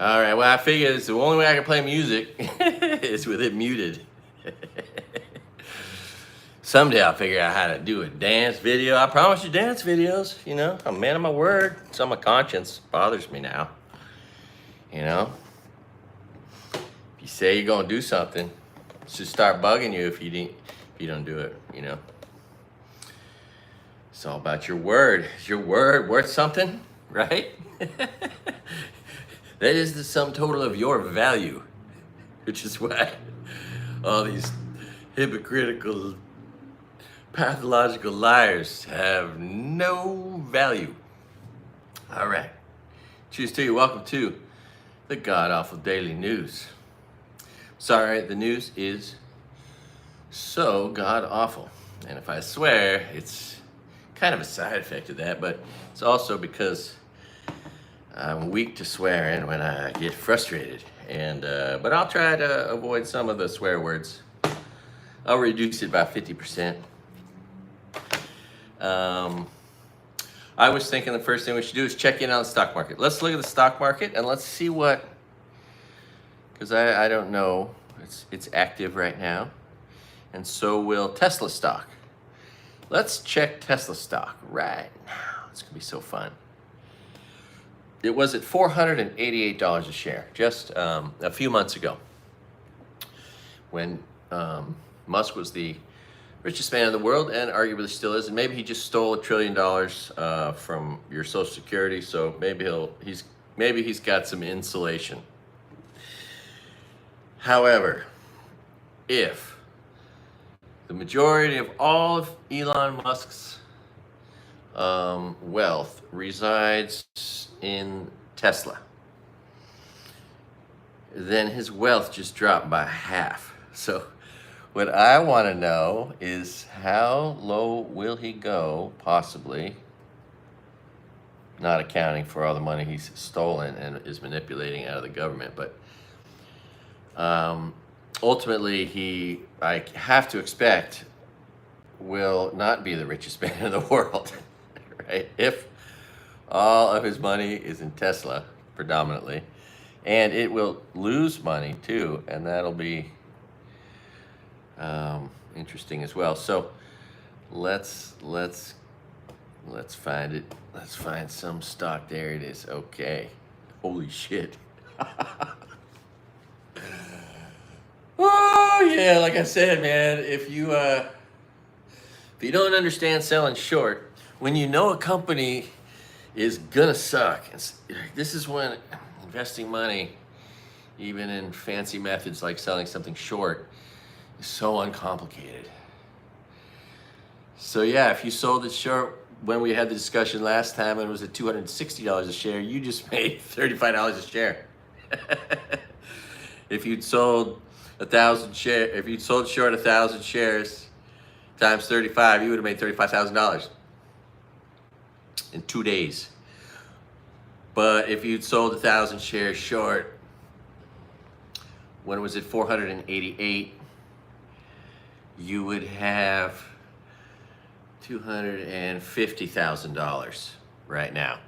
All right, well, I figured it's the only way I can play music is with it muted. Someday I'll figure out how to do a dance video. I promise you dance videos, you know. I'm a man of my word. It's on my conscience. Bothers me now. You know? If you say you're gonna do something, it should start bugging you if you don't do it, you know. It's all about your word. Is your word worth something? Right? That is the sum total of your value, which is why all these hypocritical, pathological liars have no value. All right. Cheers to you. Welcome to the God Awful Daily News. Sorry, the news is so god awful. And if I swear, it's kind of a side effect of that, but it's also because I'm weak to swearing when I get frustrated. And but I'll try to avoid some of the swear words. I'll reduce it by 50%. I was thinking the first thing we should do is check in on the stock market. Let's look at the stock market and let's see what, because I don't know. It's active right now. And so will Tesla stock. Let's check Tesla stock right now. It's gonna be so fun. It was at $488 a share just a few months ago when Musk was the richest man in the world and arguably still is. And maybe he just stole $1 trillion from your Social Security. So maybe he's got some insulation. However, if the majority of all of Elon Musk's wealth resides in Tesla, then his wealth just dropped by half. So what I want to know is how low will he go, possibly, not accounting for all the money he's stolen and is manipulating out of the government, but ultimately I have to expect, will not be the richest man in the world, right? If all of his money is in Tesla, predominantly, and it will lose money too, and that'll be interesting as well. So let's find it. Let's find some stock. There it is. Okay. Holy shit. Oh yeah, like I said, man, if you don't understand selling short, when you know a company is gonna suck, this is when investing money, even in fancy methods like selling something short, is so uncomplicated. So yeah, if you sold it short when we had the discussion last time and it was at $260 a share, you just made $35 a share. If you'd sold 1,000 shares, if you'd sold short 1,000 shares times 35, you would have made $35,000 in 2 days. But if you'd sold 1,000 shares short when it was at 488, you would have $250,000 right now.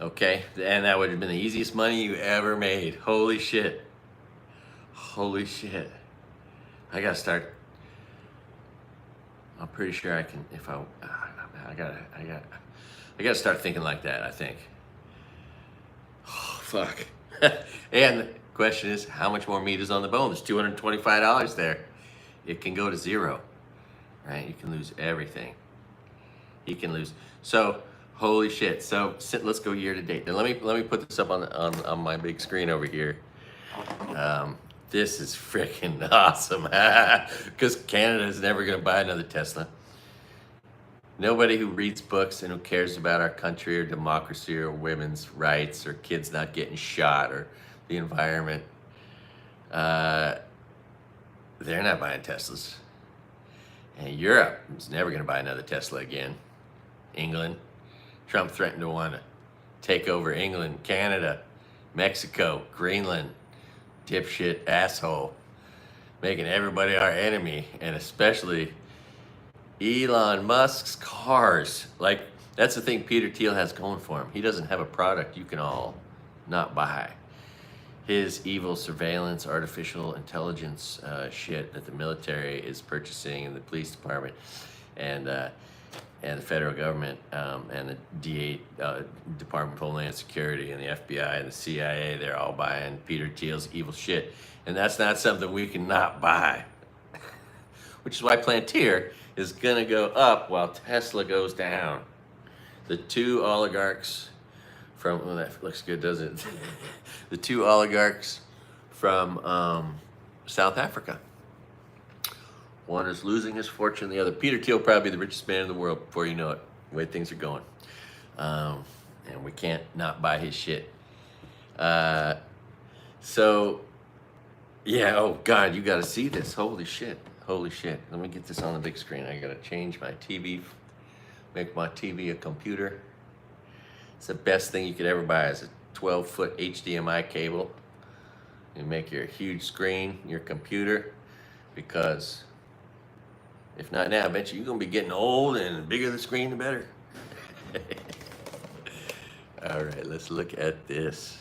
Okay, and that would have been the easiest money you ever made. Holy shit. Holy shit. I gotta start. I'm pretty sure I can, if I gotta start thinking like that, I think. Oh, fuck. And the question is, how much more meat is on the bone? There's $225 there. It can go to zero, right? You can lose everything. You can lose. So, holy shit. So let's go year to date. Now let me put this up on my big screen over here. This is freaking awesome. Because Canada is never going to buy another Tesla. Nobody who reads books and who cares about our country or democracy or women's rights or kids not getting shot or the environment, they're not buying Teslas. And Europe is never going to buy another Tesla again. England, Trump threatened to want to take over England, Canada, Mexico, Greenland. Dipshit asshole, making everybody our enemy, and especially Elon Musk's cars. Like, that's the thing Peter Thiel has going for him. He doesn't have a product you can all not buy his evil surveillance, artificial intelligence shit that the military is purchasing, and the police department, and the federal government, and the Department of Homeland Security, and the FBI, and the CIA. They're all buying Peter Thiel's evil shit, and that's not something we can not buy. Which is why Palantir is gonna go up while Tesla goes down. The two oligarchs from, well, that looks good, doesn't it? The two oligarchs from South Africa. One is losing his fortune, the other. Peter Thiel, probably the richest man in the world before you know it, the way things are going. And we can't not buy his shit. So, yeah, oh God, you gotta see this. Holy shit, holy shit. Let me get this on the big screen. I gotta change my TV, make my TV a computer. It's the best thing you could ever buy is a 12-foot HDMI cable. You make your huge screen, your computer, because if not now, I bet you're gonna be getting old, and the bigger the screen, the better. All right, let's look at this.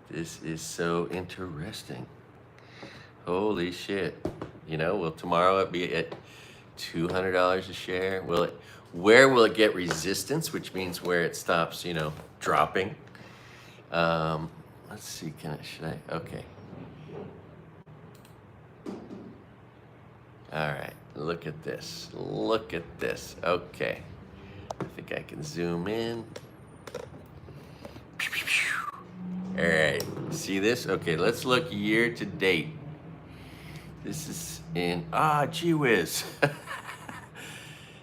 This is so interesting. Holy shit. You know, will tomorrow it be at $200 a share? Will it? Where will it get resistance, which means where it stops, you know, dropping? Let's see, should I? Okay. All right, look at this. Look at this. Okay. I think I can zoom in. All right, see this? Okay, let's look year to date. This is in, gee whiz.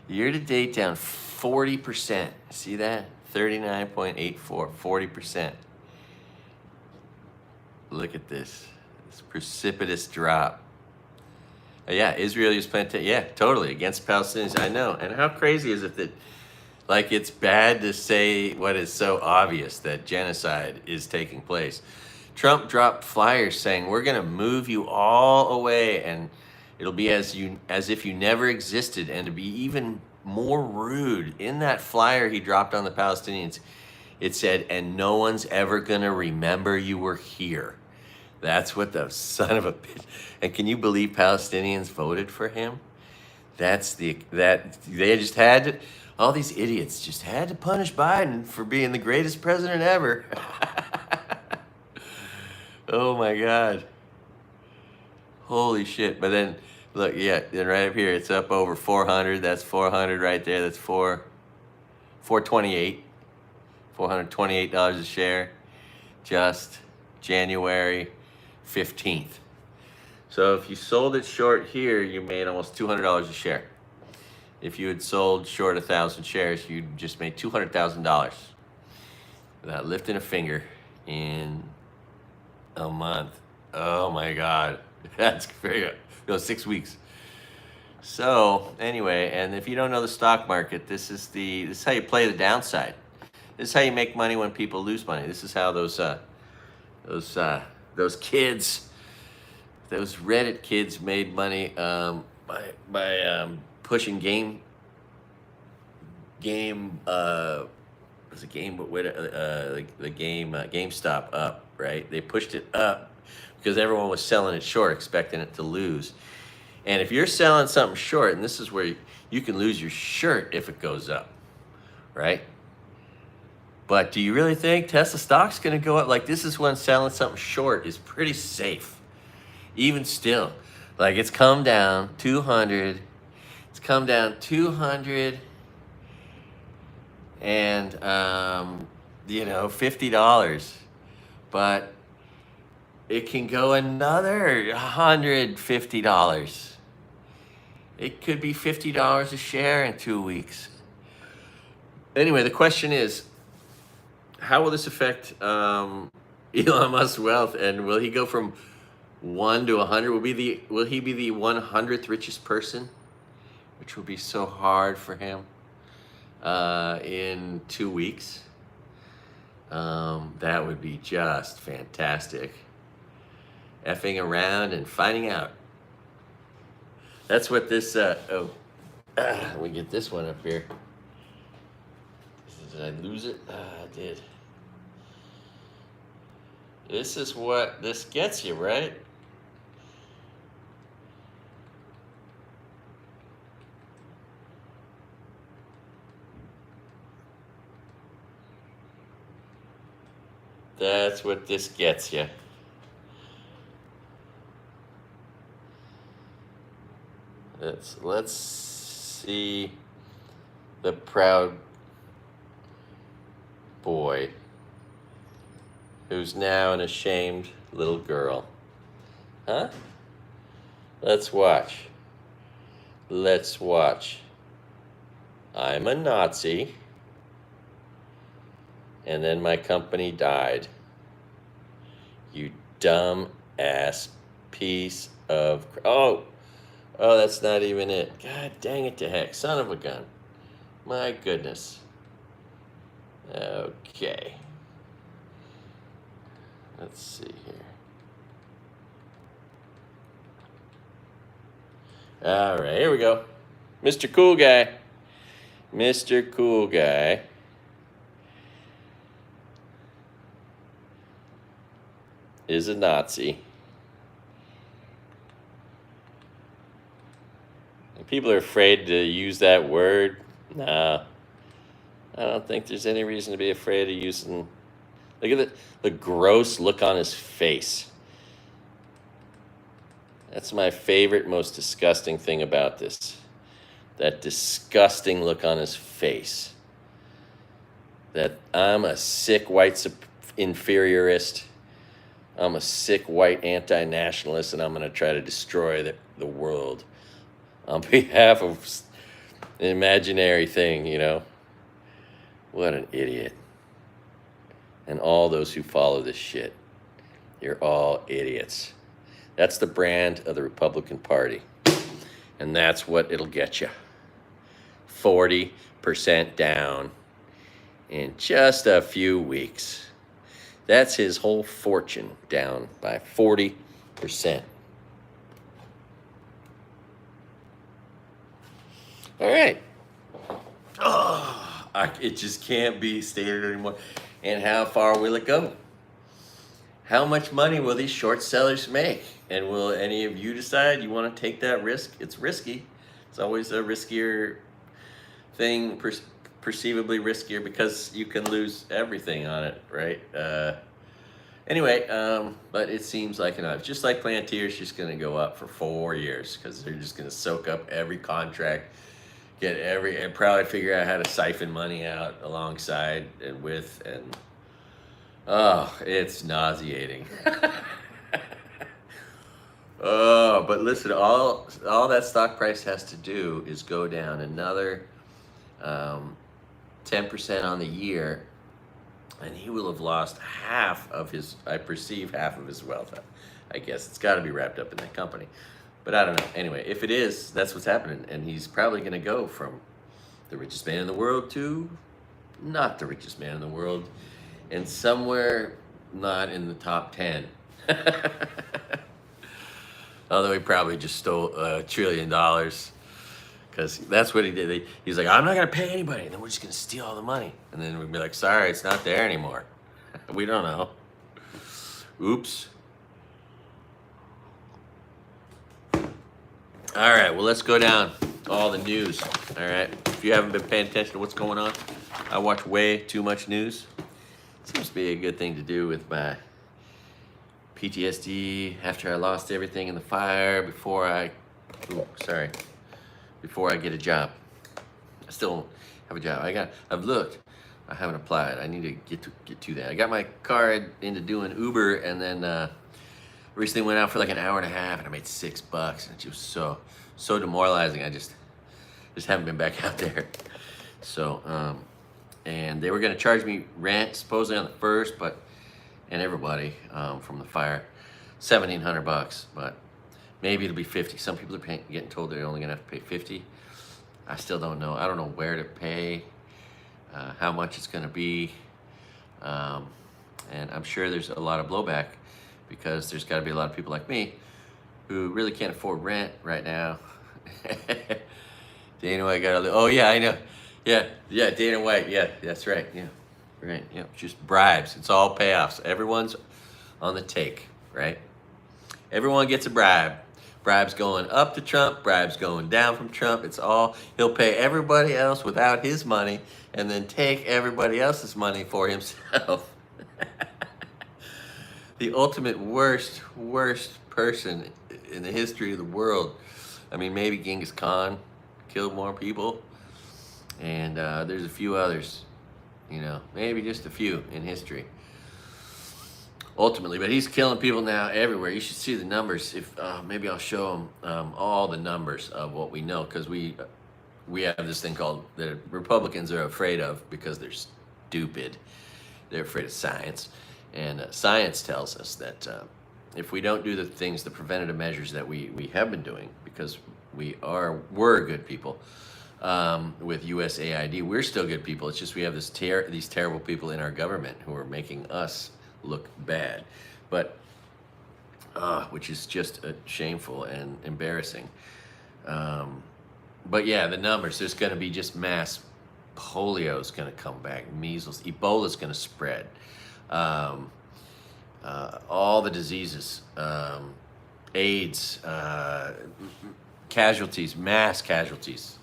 Year to date down 40%. See that? 39.84, 40%. Look at this precipitous drop. Yeah, Israel is planted. Yeah, totally against Palestinians. I know. And how crazy is it that, like, it's bad to say what is so obvious, that genocide is taking place. Trump dropped flyers saying, we're going to move you all away, and it'll be as if you never existed. And to be even more rude, in that flyer he dropped on the Palestinians, it said, and no one's ever going to remember you were here. That's what the son of a bitch. And can you believe Palestinians voted for him? They just had to, all these idiots just had to punish Biden for being the greatest president ever. Oh my God. Holy shit. But then, look, yeah, then right up here, it's up over 400. That's 400 right there. That's 428. $428 a share. Just January 15th. So if you sold it short here, you made almost $200 a share. If you had sold short 1,000 shares, you just made $200,000 without lifting a finger in a month. Oh my God, that's very, 6 weeks. So anyway, and if you don't know the stock market, this is how you play the downside. This is how you make money when people lose money. This is how those kids, those Reddit kids made money by pushing GameStop up, right? They pushed it up because everyone was selling it short, expecting it to lose. And if you're selling something short, and this is where you can lose your shirt if it goes up, right? But do you really think Tesla stock's gonna go up? Like, this is when selling something short is pretty safe. Even still, like, it's come down 200. It's come down 200 and, $50. But it can go another $150. It could be $50 a share in 2 weeks. Anyway, the question is, how will this affect Elon Musk's wealth, and will he go from 1 to 100? Will he be the 100th richest person, which will be so hard for him in 2 weeks? That would be just fantastic. Effing around and finding out. That's what this. Let me get this one up here. Did I lose it? I did. This is what this gets you, right? That's what this gets you. Let's see the proud boy who's now an ashamed little girl. Huh? Let's watch. Let's watch. I'm a Nazi. And then my company died. You dumb ass piece of... Oh, that's not even it. God dang it to heck. Son of a gun. My goodness. Okay. Let's see here. All right, here we go. Mr. Cool Guy. Mr. Cool Guy. Is a Nazi. And people are afraid to use that word. No. I don't think there's any reason to be afraid of using... Look at the gross look on his face. That's my favorite, most disgusting thing about this. That disgusting look on his face. That I'm a sick white inferiorist. I'm a sick white anti-nationalist, and I'm going to try to destroy the world on behalf of an imaginary thing, you know. What an idiot. And all those who follow this shit. You're all idiots. That's the brand of the Republican Party. And that's what it'll get you. 40% down in just a few weeks. That's his whole fortune down by 40%. All right. It just can't be stated anymore. And how far will it go? How much money will these short sellers make? And will any of you decide you want to take that risk? It's risky. It's always a riskier thing, perceivably riskier, because you can lose everything on it, right? Anyway, but it seems like enough. Just like Planteer's just going to go up for 4 years because they're just going to soak up every contract, and probably figure out how to siphon money out alongside and with, and oh, it's nauseating. Oh, but listen, all that stock price has to do is go down another 10% on the year, and he will have lost half of his, I perceive, half of his wealth. I guess it's got to be wrapped up in that company. But I don't know. Anyway, if it is, that's what's happening. And he's probably going to go from the richest man in the world to not the richest man in the world, and somewhere not in the top 10. Although he probably just stole $1 trillion, because that's what he did. He's like, I'm not going to pay anybody, and then we're just going to steal all the money. And then we'd be like, sorry, it's not there anymore. We don't know. Oops. All right, well, let's go down all the news. All right, if you haven't been paying attention to what's going on, I watch way too much news. Seems to be a good thing to do with my PTSD after I lost everything in the fire before I get a job. I still don't have a job. I've looked. I haven't applied. I need to get to that. I got my card into doing Uber, and then recently went out for like an hour and a half, and I made $6, and it was so demoralizing. I just haven't been back out there. So and they were gonna charge me rent supposedly on the 1st, and everybody from the fire, $1,700, but maybe it'll be 50. Some people are getting told they're only gonna have to pay 50. I still don't know. I don't know where to pay, how much it's gonna be, and I'm sure there's a lot of blowback, because there's got to be a lot of people like me who really can't afford rent right now. Dana White got oh yeah, I know. Yeah, Dana White, yeah, that's right, yeah, right, yeah, just bribes. It's all payoffs. Everyone's on the take, right? Everyone gets a bribe. Bribes going up to Trump, bribes going down from Trump. It's all, he'll pay everybody else without his money and then take everybody else's money for himself. The ultimate worst person in the history of the world. I mean, maybe Genghis Khan killed more people, and there's a few others, you know, maybe just a few in history. Ultimately, but he's killing people now everywhere. You should see the numbers. If maybe I'll show them all the numbers of what we know, because we have this thing called the Republicans are afraid of because they're stupid. They're afraid of science. And science tells us that if we don't do the things, the preventative measures that we have been doing, because we're good people with USAID, we're still good people. It's just we have these terrible people in our government who are making us look bad, but which is just shameful and embarrassing. But yeah, the numbers, there's going to be just mass polio is going to come back, measles, Ebola is going to spread. All the diseases, AIDS, casualties, mass casualties,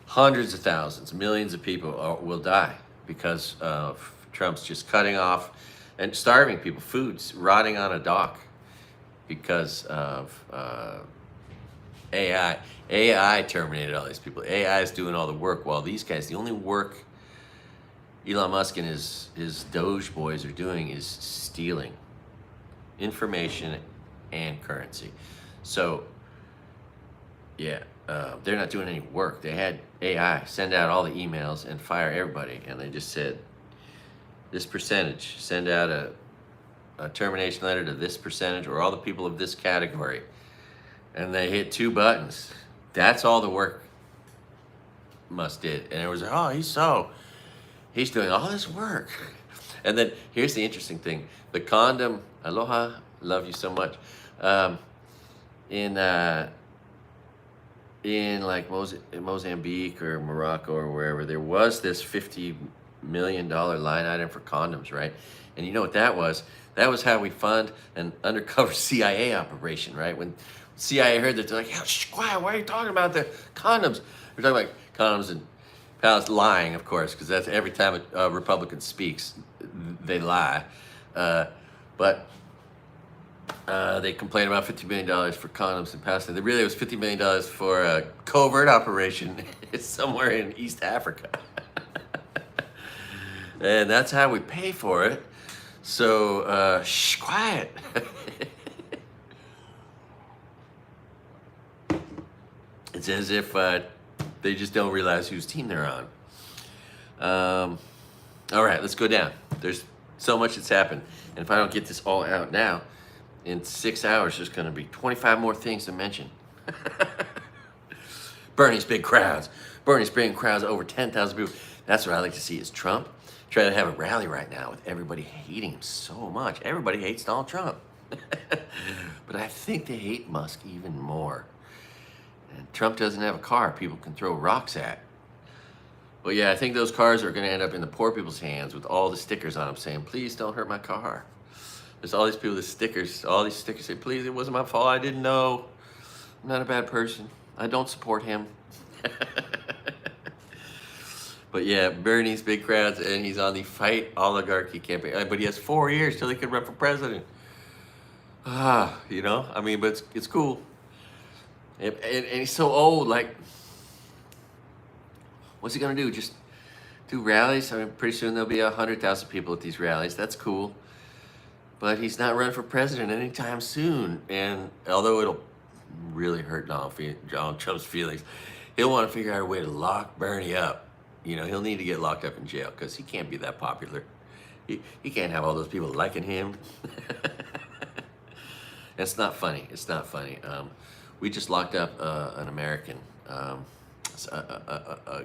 hundreds of thousands, millions of people will die because of Trump's just cutting off and starving people, foods rotting on a dock because of AI. AI terminated all these people. AI is doing all the work, while these guys, the only work Elon Musk and his Doge boys are doing is stealing information and currency. So, yeah, they're not doing any work. They had AI send out all the emails and fire everybody, and they just said, this percentage, send out a termination letter to this percentage or all the people of this category. And they hit 2 buttons. That's all the work Musk did. And it was, oh, he's doing all this work. And then here's the interesting thing. The condom, aloha, love you so much. In like Mozambique or Morocco or wherever, there was this $50 million line item for condoms, right? And you know what that was? That was how we fund an undercover CIA operation, right? When CIA heard that, they're like, shh, quiet, why are you talking about the condoms? We're talking about condoms and Palace, lying, of course, because that's every time a Republican speaks, they lie. But they complain about $50 million for condoms in Palestine. Really, it was $50 million for a covert operation somewhere in East Africa. And that's how we pay for it. So, shh, quiet. It's as if they just don't realize whose team they're on. All right, let's go down. There's so much that's happened. And if I don't get this all out now, in 6 hours, there's going to be 25 more things to mention. Bernie's big crowds. Bernie's big crowds, over 10,000 people. That's what I like to see is Trump trying to have a rally right now with everybody hating him so much. Everybody hates Donald Trump. But I think they hate Musk even more. And Trump doesn't have a car people can throw rocks at. But yeah, I think those cars are going to end up in the poor people's hands with all the stickers on them saying, please don't hurt my car. There's all these people with stickers, all these stickers say, please, it wasn't my fault, I didn't know. I'm not a bad person. I don't support him. But yeah, Bernie's big crowds, and he's on the Fight Oligarchy campaign. But he has 4 years till he can run for president. You know, I mean, but it's cool. And he's so old, like, what's he gonna do? Just do rallies? I mean, pretty soon there'll be 100,000 people at these rallies. That's cool. But he's not running for president anytime soon. And although it'll really hurt Donald Trump's feelings, he'll want to figure out a way to lock Bernie up. You know, he'll need to get locked up in jail because he can't be that popular. He can't have all those people liking him. It's not funny. It's not funny. We just locked up an American, a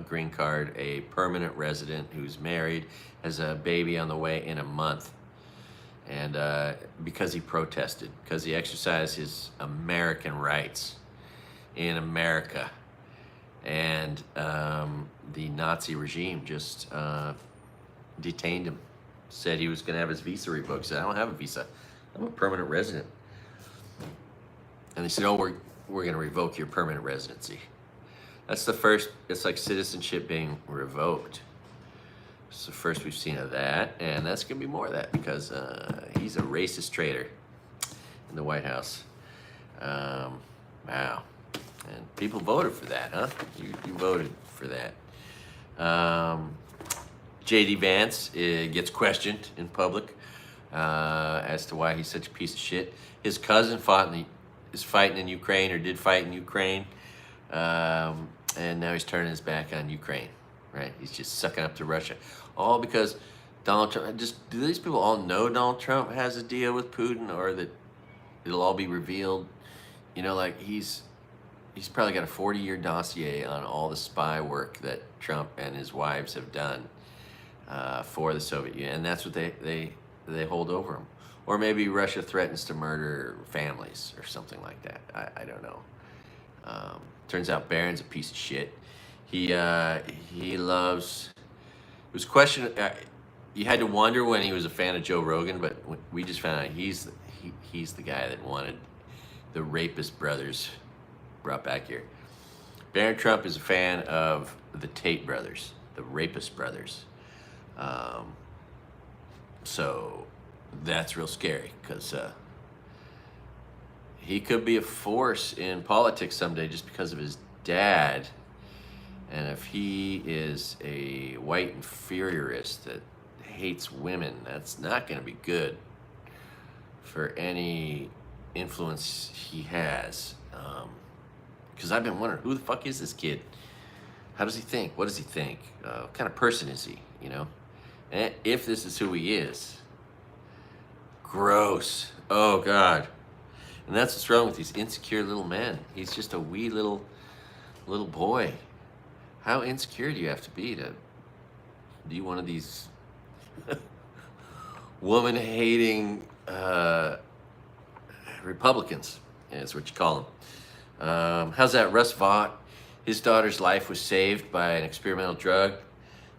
green card, a permanent resident who's married, has a baby on the way in a month. And because he protested, because he exercised his American rights in America. And the Nazi regime just detained him. said he was going to have his visa revoked. He said, I don't have a visa. I'm a permanent resident. And they said, oh, we're going to revoke your permanent residency. That's the first. It's like citizenship being revoked. It's the first we've seen of that, and that's going to be more of that because he's a racist traitor in the White House. Wow. And people voted for that, huh? You voted for that. J.D. Vance gets questioned in public as to why he's such a piece of shit. His cousin is fighting in Ukraine, or did fight in Ukraine, and now he's turning his back on Ukraine, right? He's just sucking up to Russia. All because Donald Trump, do these people all know Donald Trump has a deal with Putin, or that it'll all be revealed? You know, like he's probably got a 40-year dossier on all the spy work that Trump and his wives have done for the Soviet Union, and that's what they hold over him. Or maybe Russia threatens to murder families or something like that. I don't know. Turns out Barron's a piece of shit. He loves. It was questioned. You had to wonder when he was a fan of Joe Rogan, but we just found out he's the guy that wanted the rapist brothers brought back here. Barron Trump is a fan of the Tate brothers, the rapist brothers. So that's real scary because he could be a force in politics someday just because of his dad. And if he is a white inferiorist that hates women, that's not going to be good for any influence he has. Because I've been wondering, who the fuck is this kid? How does he think? What does he think? What kind of person is he, you know? And if this is who he is, gross. Oh, God. And that's what's wrong with these insecure little men. He's just a wee little boy. How insecure do you have to be be one of these woman-hating Republicans? Yeah, that's what you call them. How's that? Russ Vought, his daughter's life was saved by an experimental drug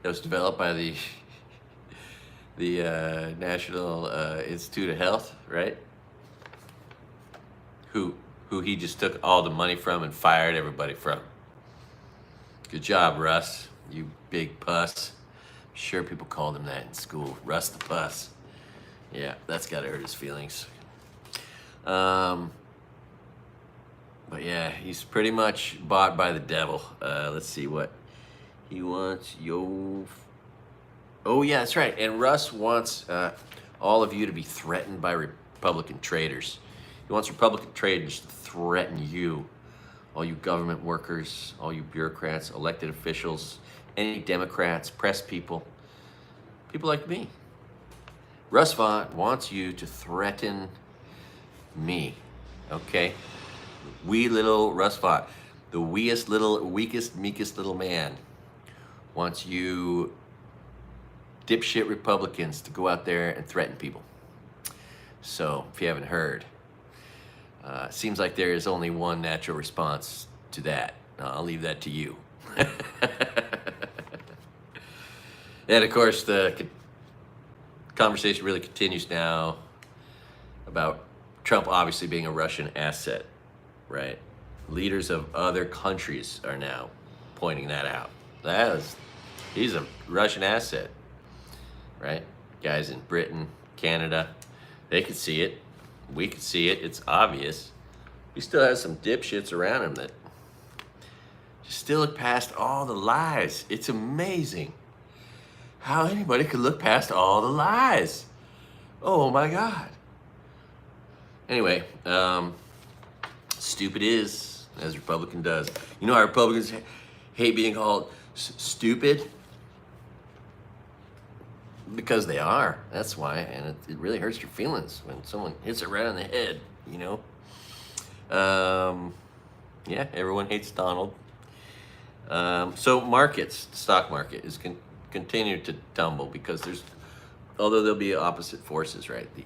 that was developed by the National Institute of Health, right? Who he just took all the money from and fired everybody from. Good job, Russ, you big puss. I'm sure people called him that in school, Russ the puss. Yeah, that's gotta hurt his feelings. But yeah, he's pretty much bought by the devil. Let's see what he wants. Oh yeah, that's right. And Russ wants all of you to be threatened by Republican traitors. He wants Republican traitors to threaten you, all you government workers, all you bureaucrats, elected officials, any Democrats, press people, people like me. Russ Vought wants you to threaten me, okay? Wee little Russ Vought, the weakest, meekest little man, wants you dipshit Republicans to go out there and threaten people. So, if you haven't heard, seems like there is only one natural response to that. I'll leave that to you. And of course, the conversation really continues now about Trump obviously being a Russian asset, right? Leaders of other countries are now pointing that out. He's a Russian asset, right? Guys in Britain, Canada, they could see it. We could see it. It's obvious. He still has some dipshits around him that just still look past all the lies. It's amazing how anybody could look past all the lies. Oh my God. Anyway, stupid is, as Republican does. You know how Republicans hate being called stupid? Because they are. That's why. And it really hurts your feelings when someone hits it right on the head, you know? Yeah, everyone hates Donald. So markets, the stock market is continue to tumble because although there'll be opposite forces, right? The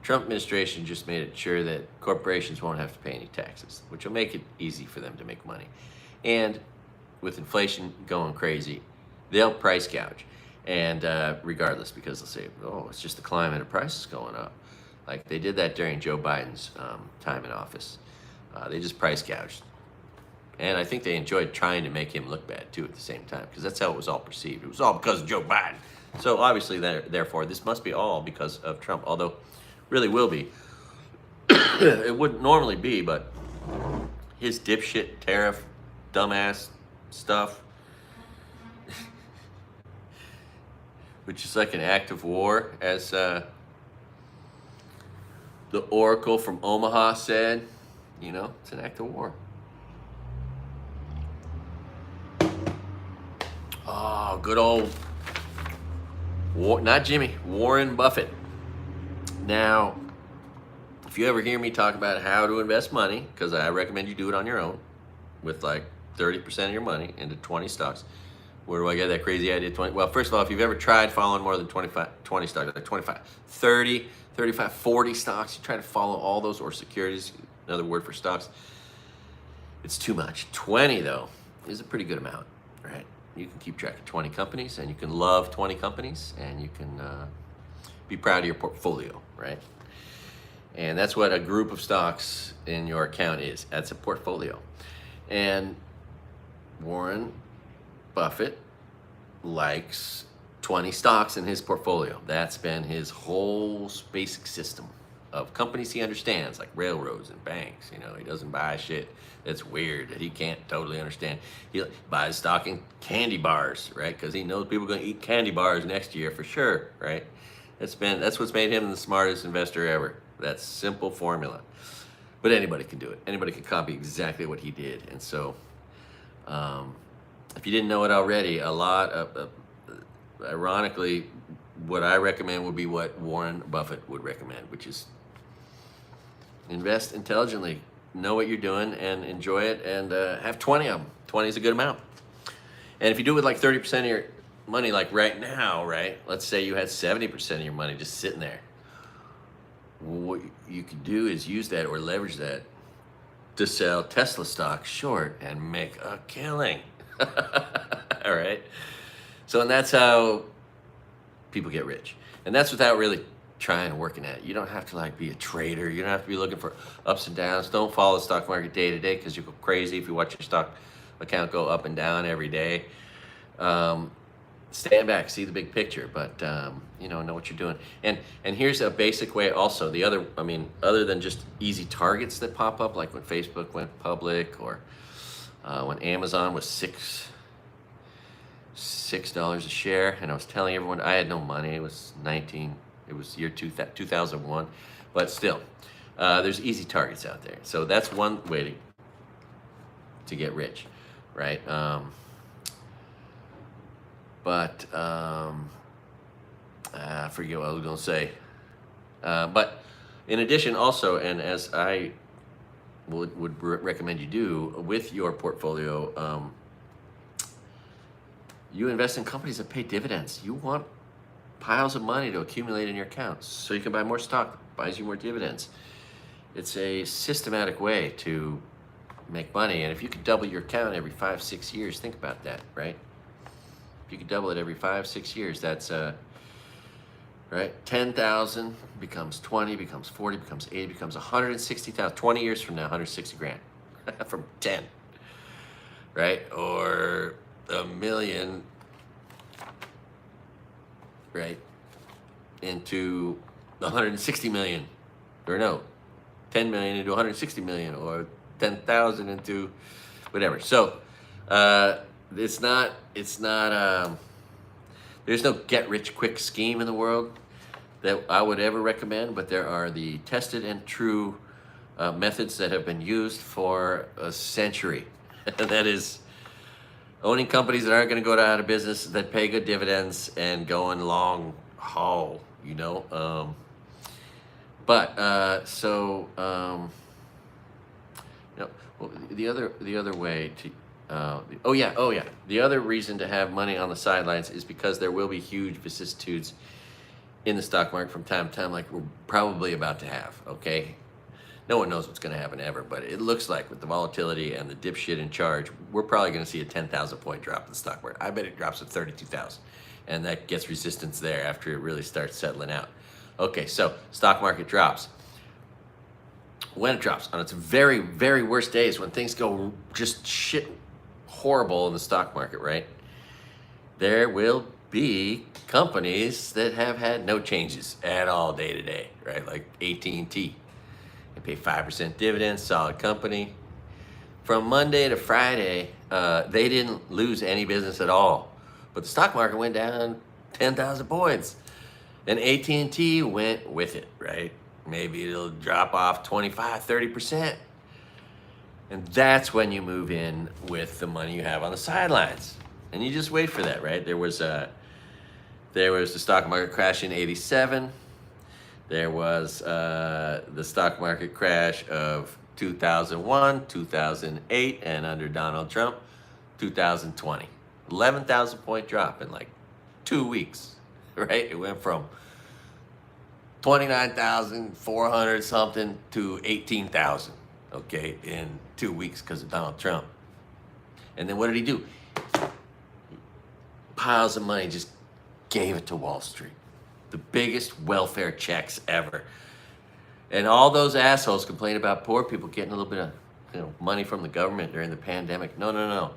Trump administration just made it sure that corporations won't have to pay any taxes, which will make it easy for them to make money. And with inflation going crazy, they'll price gouge. And regardless, because they'll say, oh, it's just the climate of prices going up. Like they did that during Joe Biden's time in office. They just price gouged. And I think they enjoyed trying to make him look bad too at the same time, because that's how it was all perceived. It was all because of Joe Biden. So obviously, therefore, this must be all because of Trump, although really will be. It wouldn't normally be, but his dipshit tariff, dumbass stuff, which is like an act of war, as the Oracle from Omaha said, you know, it's an act of war. Oh, good old, not Jimmy, Warren Buffett. Now, if you ever hear me talk about how to invest money, because I recommend you do it on your own, with like 30% of your money into 20 stocks. Where do I get that crazy idea? 20? Well, first of all, if you've ever tried following more than 20 stocks, like 25, 30, 35, 40 stocks, you try to follow all those, or securities, another word for stocks, it's too much. 20, though, is a pretty good amount, right? You can keep track of 20 companies, and you can love 20 companies, and you can be proud of your portfolio, right? And that's what a group of stocks in your account is. That's a portfolio. And Warren Buffett likes 20 stocks in his portfolio. That's been his whole basic system of companies he understands, like railroads and banks. You know, he doesn't buy shit that's weird that he can't totally understand. He buys stock in candy bars, right? Because he knows people are going to eat candy bars next year for sure, right? That's what's made him the smartest investor ever. That simple formula. But anybody can do it. Anybody can copy exactly what he did. And so, if you didn't know it already, a lot of, ironically, what I recommend would be what Warren Buffett would recommend, which is invest intelligently, know what you're doing, and enjoy it, and have 20 of them. 20 is a good amount. And if you do it with like 30% of your money, like right now, right? Let's say you had 70% of your money just sitting there. What you could do is use that or leverage that to sell Tesla stock short and make a killing. All right. So, and that's how people get rich. And that's without really trying and working at it. You don't have to like be a trader. You don't have to be looking for ups and downs. Don't follow the stock market day to day, because you go crazy if you watch your stock account go up and down every day. Stand back, see the big picture, but you know what you're doing. And here's a basic way also. Other than just easy targets that pop up, like when Facebook went public, or when Amazon was $6 a share, and I was telling everyone I had no money. It was year 2001, but still, there's easy targets out there. So that's one way to get rich, right? But I forget what I was going to say. But in addition, also, and as I would recommend you do with your portfolio, you invest in companies that pay dividends. You want piles of money to accumulate in your accounts so you can buy more stock, buys you more dividends. It's a systematic way to make money. And if you could double your account every 5-6 years, think about that, right? If you could double it every 5-6 years, that's right. 10,000 becomes 20, becomes 40, becomes 80, becomes 160,000. 20 years from now, 160 grand from 10, right? Or $1 million, right? Into 160 million, or no, 10 million into 160 million, or 10,000 into whatever. So, it's not, there's no get-rich-quick scheme in the world that I would ever recommend, but there are the tested and true methods that have been used for a century. That is owning companies that aren't going to go out of business, that pay good dividends, and going long haul, the other way to, the other reason to have money on the sidelines is because there will be huge vicissitudes in the stock market from time to time, like we're probably about to have, okay? No one knows what's going to happen ever, but it looks like with the volatility and the dipshit in charge, we're probably going to see a 10,000 point drop in the stock market. I bet it drops to 32,000. And that gets resistance there after it really starts settling out. Okay, so stock market drops. When it drops, on its very, very worst days, when things go just shit horrible in the stock market, right? There will be companies that have had no changes at all day to day, right? Like AT&T. They pay 5% dividends, solid company. From Monday to Friday, they didn't lose any business at all. But the stock market went down 10,000 points. And AT&T went with it, right? Maybe it'll drop off 25, 30%. And that's when you move in with the money you have on the sidelines. And you just wait for that, right? There was the stock market crash in '87. There was the stock market crash of 2001, 2008, and under Donald Trump, 2020. 11,000 point drop in like 2 weeks, right? It went from 29,400 something to 18,000, okay, in 2 weeks because of Donald Trump. And then what did he do? Piles of money, just gave it to Wall Street. The biggest welfare checks ever. And all those assholes complain about poor people getting a little bit of money from the government during the pandemic. No.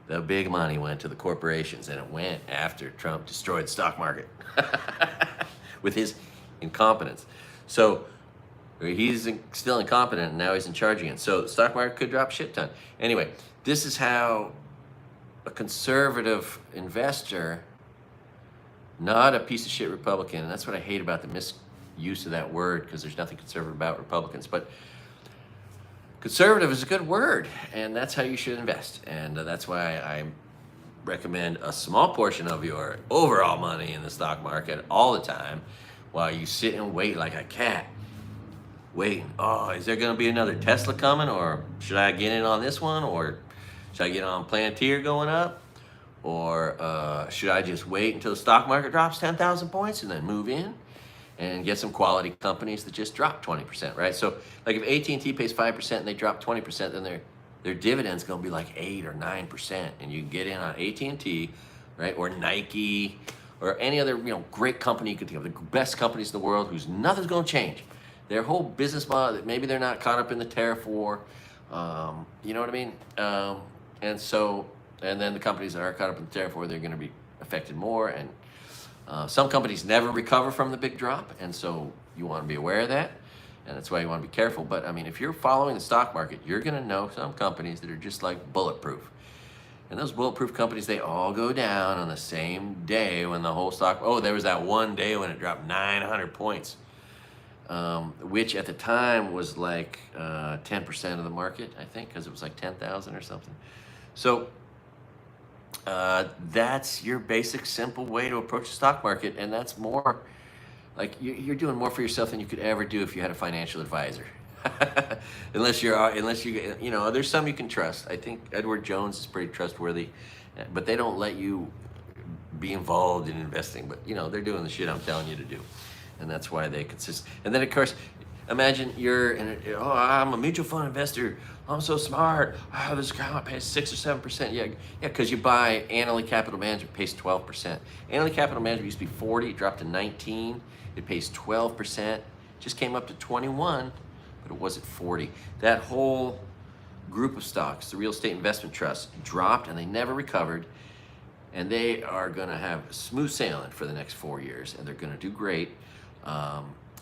The big money went to the corporations, and it went after Trump destroyed the stock market with his incompetence. So he's still incompetent, and now he's in charge again. So the stock market could drop a shit ton. Anyway, this is how a conservative investor, not a piece of shit Republican, and that's what I hate about the misuse of that word, because there's nothing conservative about Republicans, but conservative is a good word, and that's how you should invest. And that's why I recommend a small portion of your overall money in the stock market all the time while you sit and wait like a cat. Waiting. Oh, is there going to be another Tesla coming? Or should I get in on this one? Or should I get on Palantir going up? Or should I just wait until the stock market drops 10,000 points and then move in and get some quality companies that just drop 20%, right? So like if AT&T pays 5% and they drop 20%, then their dividend's gonna be like 8 or 9%, and you can get in on AT&T, right? Or Nike, or any other great company you could think of, the best companies in the world whose nothing's gonna change. Their whole business model, maybe they're not caught up in the tariff war, you know what I mean? And then the companies that are caught up in the tariff war, they're gonna be affected more, and some companies never recover from the big drop, and so you want to be aware of that, and that's why you want to be careful. But I mean, if you're following the stock market, you're going to know some companies that are just like bulletproof. And those bulletproof companies, they all go down on the same day when the whole stock, there was that one day when it dropped 900 points, which at the time was like 10% of the market, I think, because it was like 10,000 or something. So that's your basic, simple way to approach the stock market, and that's more like you're doing more for yourself than you could ever do if you had a financial advisor. unless you there's some you can trust. I think Edward Jones is pretty trustworthy, but they don't let you be involved in investing. But they're doing the shit I'm telling you to do, and that's why they consist. And then of course, imagine I'm a mutual fund investor. I'm so smart. This account pays 6 or 7%. Yeah, because you buy Annaly Capital Management, pays 12%. Annaly Capital Management used to be 40, it dropped to 19. It pays 12%. Just came up to 21, but it was at 40. That whole group of stocks, the real estate investment trust, dropped and they never recovered. And they are going to have smooth sailing for the next 4 years, and they're going to do great.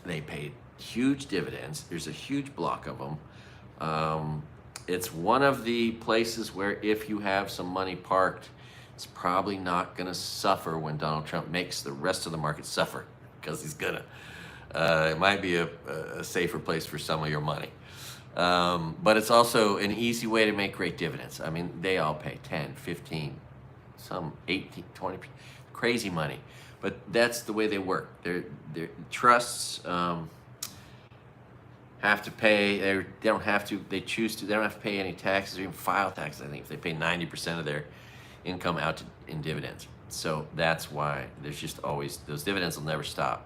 They paid huge dividends. There's a huge block of them. It's one of the places where if you have some money parked, it's probably not going to suffer when Donald Trump makes the rest of the market suffer, because he's gonna. It might be a safer place for some of your money. But it's also an easy way to make great dividends. I mean, they all pay 10, 15, some 18, 20, crazy money. But that's the way they work. Their trusts have to pay. They don't have to. They choose to. They don't have to pay any taxes or even file taxes. I think if they pay 90% of their income out in dividends. So that's why there's just always those dividends will never stop.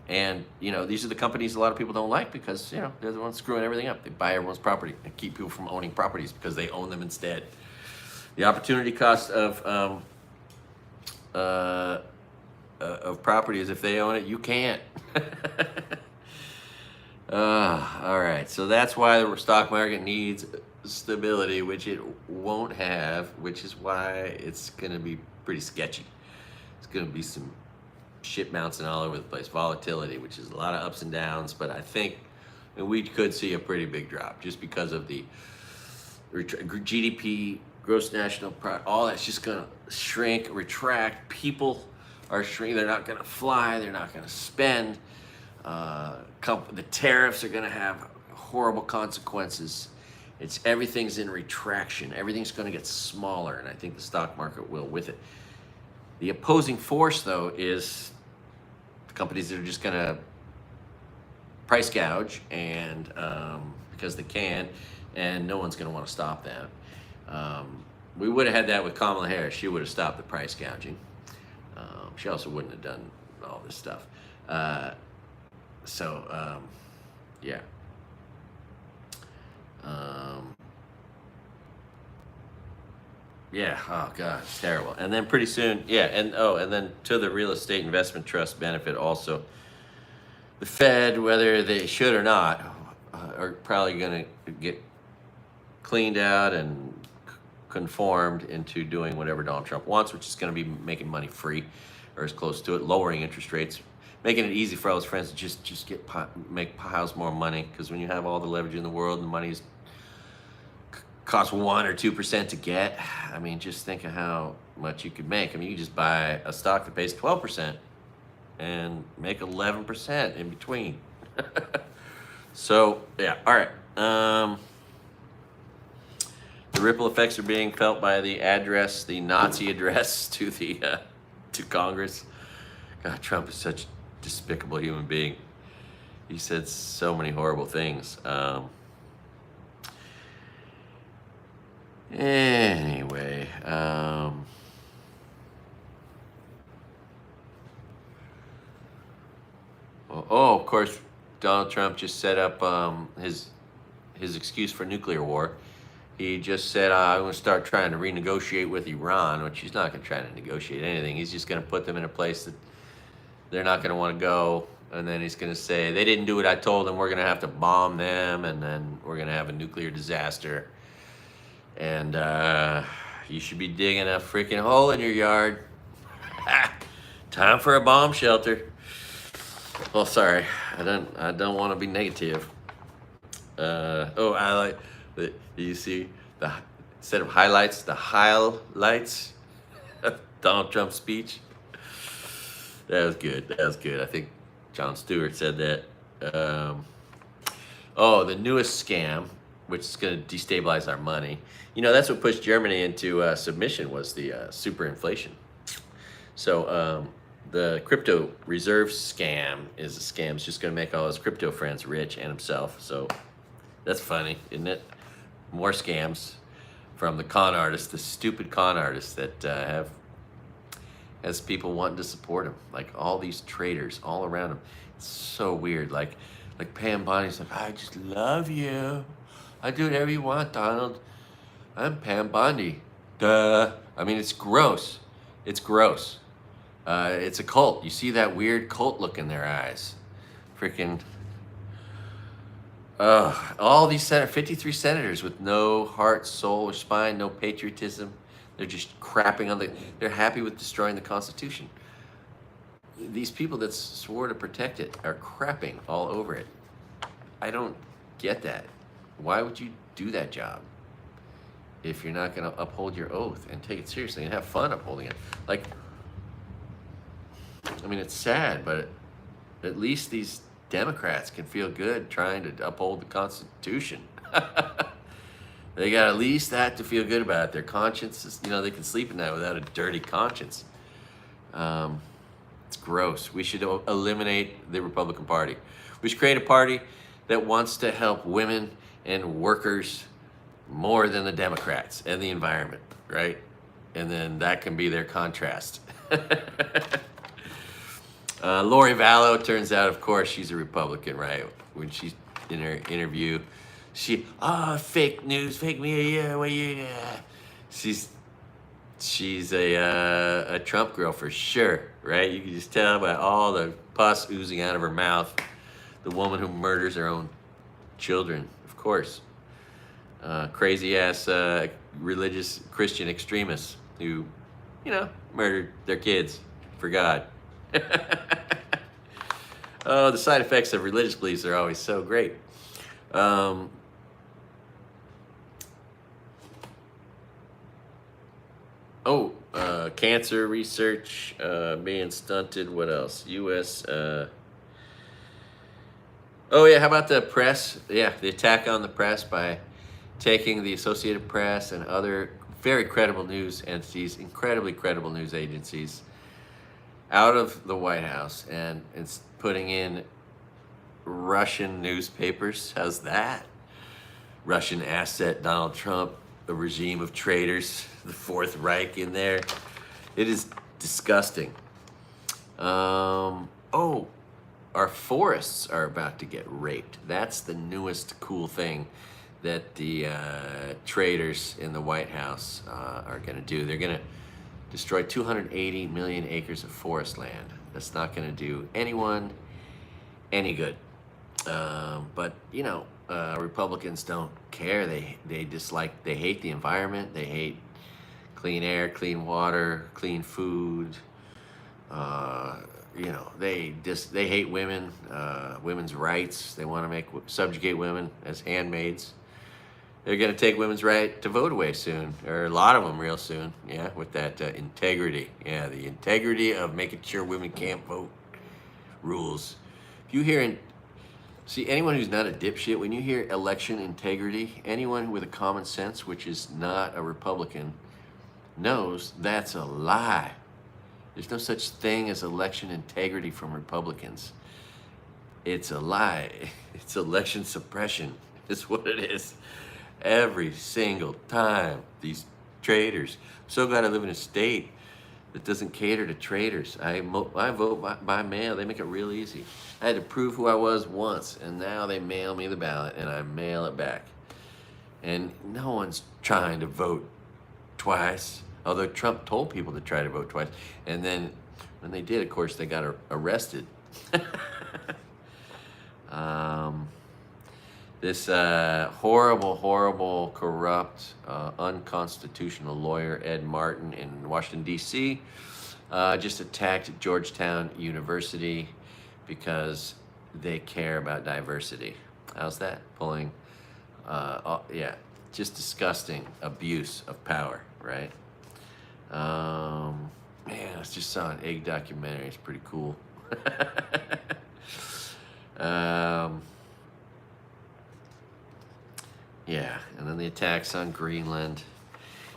And these are the companies a lot of people don't like because they're the ones screwing everything up. They buy everyone's property and keep people from owning properties because they own them instead. The opportunity cost of of property as if they own it. You can't. All right, so that's why the stock market needs stability, which it won't have, which is why it's going to be pretty sketchy. It's going to be some shit bouncing all over the place, volatility, which is a lot of ups and downs, but I think we could see a pretty big drop just because of the GDP, gross national product, all that's just going to shrink, retract. People are shrinking. They're not going to fly. They're not going to spend. The tariffs are going to have horrible consequences. Everything's in retraction. Everything's going to get smaller, and I think the stock market will with it. The opposing force, though, is the companies that are just going to price gouge, and because they can, and no one's going to want to stop that. We would have had that with Kamala Harris. She would have stopped the price gouging. She also wouldn't have done all this stuff. Yeah. Yeah, oh God, it's terrible. And then pretty soon, yeah, and then to the real estate investment trust benefit also, the Fed, whether they should or not, are probably going to get cleaned out and conformed into doing whatever Donald Trump wants, which is going to be making money free, or as close to it, lowering interest rates, making it easy for all his friends to just make piles more money. Because when you have all the leverage in the world and the money's cost 1 or 2% to get, I mean, just think of how much you could make. I mean, you just buy a stock that pays 12% and make 11% in between. So yeah, all right. The ripple effects are being felt by the Nazi address to to Congress. God, Trump is such a despicable human being. He said so many horrible things. Anyway, of course, Donald Trump just set up his excuse for nuclear war. He just said, I'm going to start trying to renegotiate with Iran, which he's not going to try to negotiate anything. He's just going to put them in a place that they're not going to want to go. And then he's going to say, they didn't do what I told them. We're going to have to bomb them. And then we're going to have a nuclear disaster. And you should be digging a freaking hole in your yard. Time for a bomb shelter. Well, sorry, I don't want to be negative. I like the. You see the instead of highlights, the highlights of Donald Trump's speech. That was good. That was good. I think Jon Stewart said that. The newest scam, which is going to destabilize our money. You know, that's what pushed Germany into submission, was the superinflation. So the crypto reserve scam is a scam. It's just going to make all his crypto friends rich and himself. So that's funny, isn't it? More scams from the con artists, the stupid con artists that has people wanting to support him. Like all these traders all around him. It's so weird. Like Pam Bondi's like, I just love you. I do whatever you want, Donald. I'm Pam Bondi. Duh. I mean, it's gross. It's gross. It's a cult. You see that weird cult look in their eyes. Freaking. All these 53 senators with no heart, soul, or spine, no patriotism. They're just crapping on they're happy with destroying the Constitution. These people that swore to protect it are crapping all over it. I don't get that. Why would you do that job if you're not going to uphold your oath and take it seriously and have fun upholding it? Like, I mean, it's sad, but at least these Democrats can feel good trying to uphold the Constitution. They got at least that to feel good about. Their conscience is, they can sleep at night without a dirty conscience. It's gross. We should eliminate the Republican Party. We should create a party that wants to help women and workers more than the Democrats and the environment, right? And then that can be their contrast. Lori Vallow, turns out, of course, she's a Republican, right? When she's in her interview, fake news, fake media, she's she's a Trump girl for sure, right? You can just tell by all the pus oozing out of her mouth. The woman who murders her own children, of course. Crazy ass religious Christian extremists who, murdered their kids for God. Oh, the side effects of religious beliefs are always so great. Cancer research being stunted. What else? U.S. Oh yeah, how about the press? Yeah, the attack on the press by taking the Associated Press and other very credible news entities, incredibly credible news agencies, out of the White House and putting in Russian newspapers. How's that? Russian asset Donald Trump, a regime of traitors, the Fourth Reich in there. It is disgusting. Our forests are about to get raped. That's the newest cool thing that the traitors in the White House are going to do. They're going to destroy 280 million acres of forest land. That's not going to do anyone any good. But Republicans don't care. They hate the environment. They hate clean air, clean water, clean food. They hate women, women's rights. They want to subjugate women as handmaids. They're going to take women's right to vote away soon, or a lot of them real soon. Yeah, with that integrity. Yeah, the integrity of making sure women can't vote rules. If you hear See, anyone who's not a dipshit, when you hear election integrity, anyone with a common sense, which is not a Republican, knows that's a lie. There's no such thing as election integrity from Republicans. It's a lie. It's election suppression. It's what it is. Every single time, these traitors. I'm so glad I live in a state that doesn't cater to traitors. I vote by mail. They make it real easy. I had to prove who I was once, and now they mail me the ballot, and I mail it back. And no one's trying to vote twice, although Trump told people to try to vote twice. And then when they did, of course, they got arrested. This horrible, corrupt, unconstitutional lawyer, Ed Martin in Washington, D.C., just attacked Georgetown University because they care about diversity. How's that? Just disgusting abuse of power, right? Man, I just saw an egg documentary. It's pretty cool. Yeah, and then the attacks on Greenland.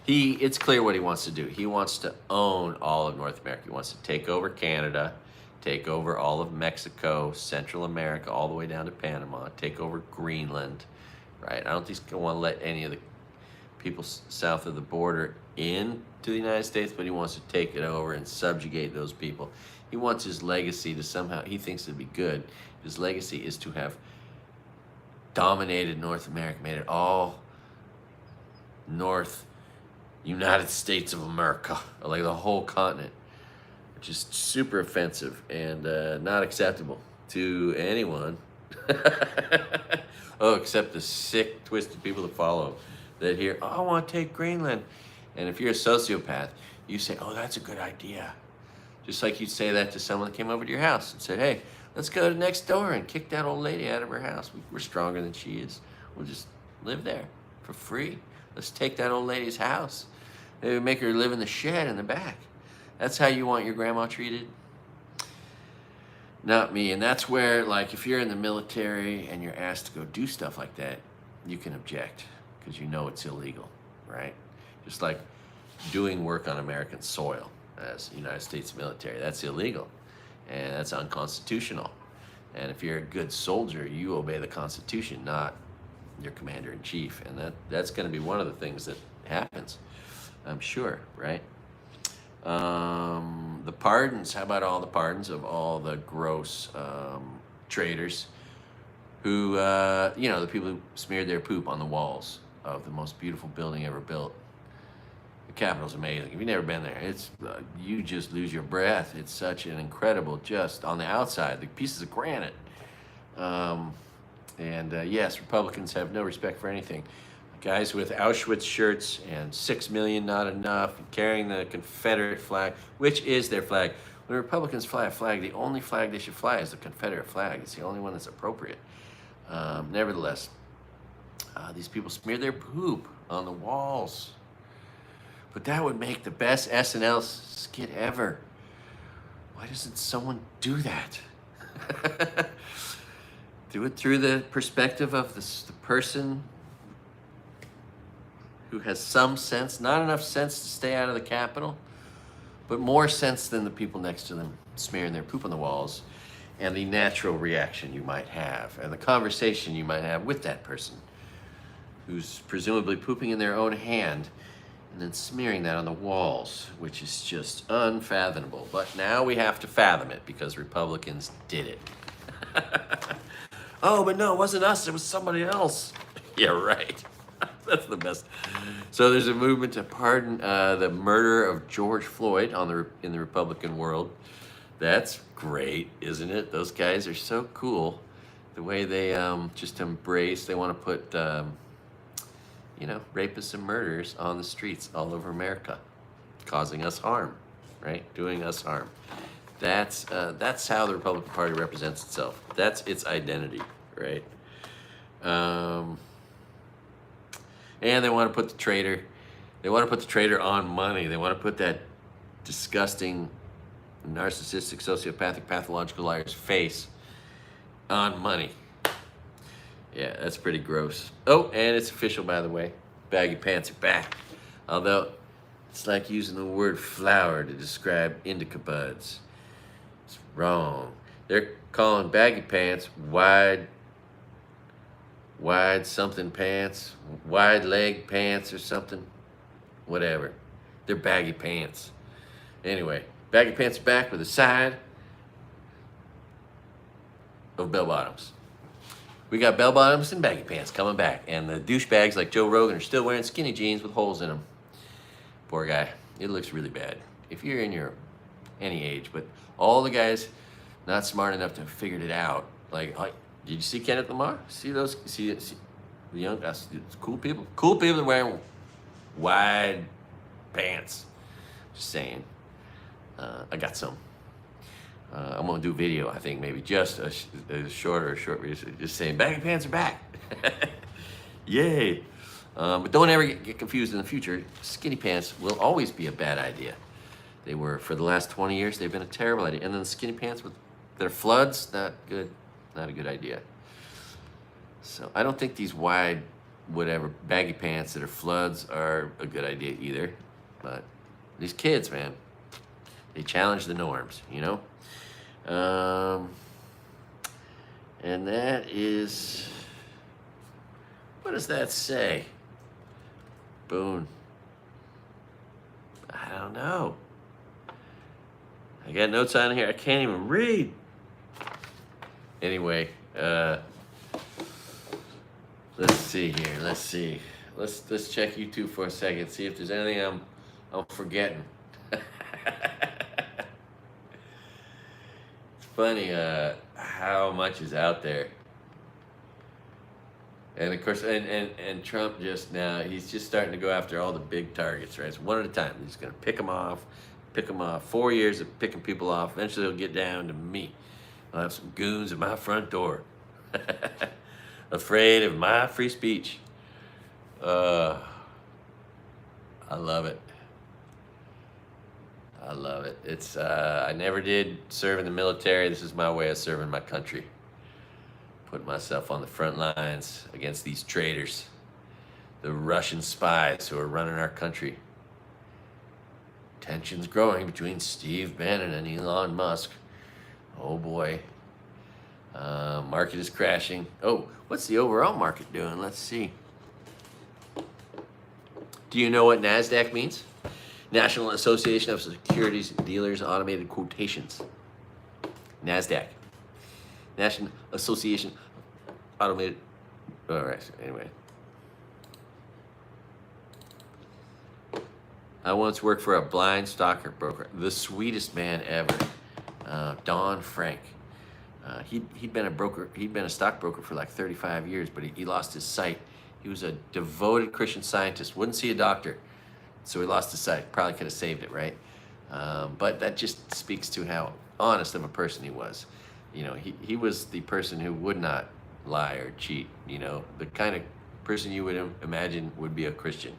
It's clear what he wants to do. He wants to own all of North America. He wants to take over Canada, take over all of Mexico, Central America, all the way down to Panama, take over Greenland, right? I don't think he's want to let any of the people south of the border into the United States, but he wants to take it over and subjugate those people. He wants his legacy to somehow, he thinks it'd be good. His legacy is to have dominated North America, made it all North United States of America, like the whole continent, which is super offensive and not acceptable to anyone. Except the sick, twisted people that follow him, that hear, I want to take Greenland. And if you're a sociopath, you say, that's a good idea. Just like you'd say that to someone that came over to your house and said, hey, let's go to next door and kick that old lady out of her house. We're stronger than she is. We'll just live there for free. Let's take that old lady's house. Maybe make her live in the shed in the back. That's how you want your grandma treated? Not me. And that's where, if you're in the military and you're asked to go do stuff like that, you can object because you know it's illegal, right? Just like doing work on American soil as United States military. That's illegal. And that's unconstitutional. And if you're a good soldier, you obey the Constitution, not your commander-in-chief. And that's going to be one of the things that happens, I'm sure, right? The pardons, how about all the pardons of all the gross traitors who, the people who smeared their poop on the walls of the most beautiful building ever built, the Capitol's amazing. If you've never been there, it's you just lose your breath. It's such an incredible, just on the outside, the pieces of granite. Yes, Republicans have no respect for anything. Guys with Auschwitz shirts and 6 million not enough, and carrying the Confederate flag, which is their flag. When Republicans fly a flag, the only flag they should fly is the Confederate flag. It's the only one that's appropriate. Nevertheless, these people smear their poop on the walls. But that would make the best SNL skit ever. Why doesn't someone do that? Do it through the perspective of the person who has some sense, not enough sense to stay out of the Capitol, but more sense than the people next to them smearing their poop on the walls, and the natural reaction you might have, and the conversation you might have with that person who's presumably pooping in their own hand and then smearing that on the walls, which is just unfathomable. But now we have to fathom it because Republicans did it. Oh, but no, it wasn't us, it was somebody else. Yeah, right. That's the best. So there's a movement to pardon the murder of George Floyd in the Republican world. That's great, isn't it? Those guys are so cool. The way they just embrace, they want to put, rapists and murderers on the streets all over America, causing us harm, right? Doing us harm. That's how the Republican Party represents itself. That's its identity, right? And they want to put the traitor. They want to put the traitor on money. They want to put that disgusting, narcissistic, sociopathic, pathological liar's face on money. Yeah, that's pretty gross. Oh, and it's official, by the way. Baggy pants are back. Although, it's like using the word flower to describe indica buds. It's wrong. They're calling baggy pants wide something pants, wide leg pants or something. Whatever. They're baggy pants. Anyway, baggy pants are back with a side of bell bottoms. We got bell bottoms and baggy pants coming back, and the douchebags like Joe Rogan are still wearing skinny jeans with holes in them. Poor guy. It looks really bad if you're in your any age, but all the guys not smart enough to have figured it out. Like, did you see Kenneth Lamar? See those? See the young guys? Cool people. Cool people that wearing wide pants. Just saying. I got some. I'm gonna do a video, I think, maybe just a short video, just saying baggy pants are back. Yay. But don't ever get confused in the future. Skinny pants will always be a bad idea. They were, for the last 20 years, they've been a terrible idea. And then the skinny pants with their floods, not good, not a good idea. So I don't think these wide, whatever, baggy pants that are floods are a good idea either. But these kids, man, they challenge the norms, you know? And that is, what does that say? Boone. I don't know. I got notes on here. I can't even read. Anyway, let's see here. Let's see. Let's check YouTube for a second. See if there's anything I'm forgetting. It's funny how much is out there. And of course, and Trump just now, he's just starting to go after all the big targets, right? So one at a time. He's going to pick them off. 4 years of picking people off. Eventually he'll get down to me. I'll have some goons at my front door. Afraid of my free speech. I love it. I love it. It's, I never did serve in the military. This is my way of serving my country. Put myself on the front lines against these traitors. The Russian spies who are running our country. Tensions growing between Steve Bannon and Elon Musk. Oh boy. Market is crashing. Oh, what's the overall market doing? Let's see. Do you know what NASDAQ means? National Association of Securities Dealers Automated Quotations. NASDAQ. National Association Automated. All right, so anyway. I once worked for a blind stockbroker, the sweetest man ever, Don Frank. He'd been a broker. He'd been a stockbroker for like 35 years, but he lost his sight. He was a devoted Christian Scientist. Wouldn't see a doctor, so he lost his sight. Probably could have saved it, right? But that just speaks to how honest of a person he was. You know, he was the person who would not lie or cheat. You know, the kind of person you would imagine would be a Christian.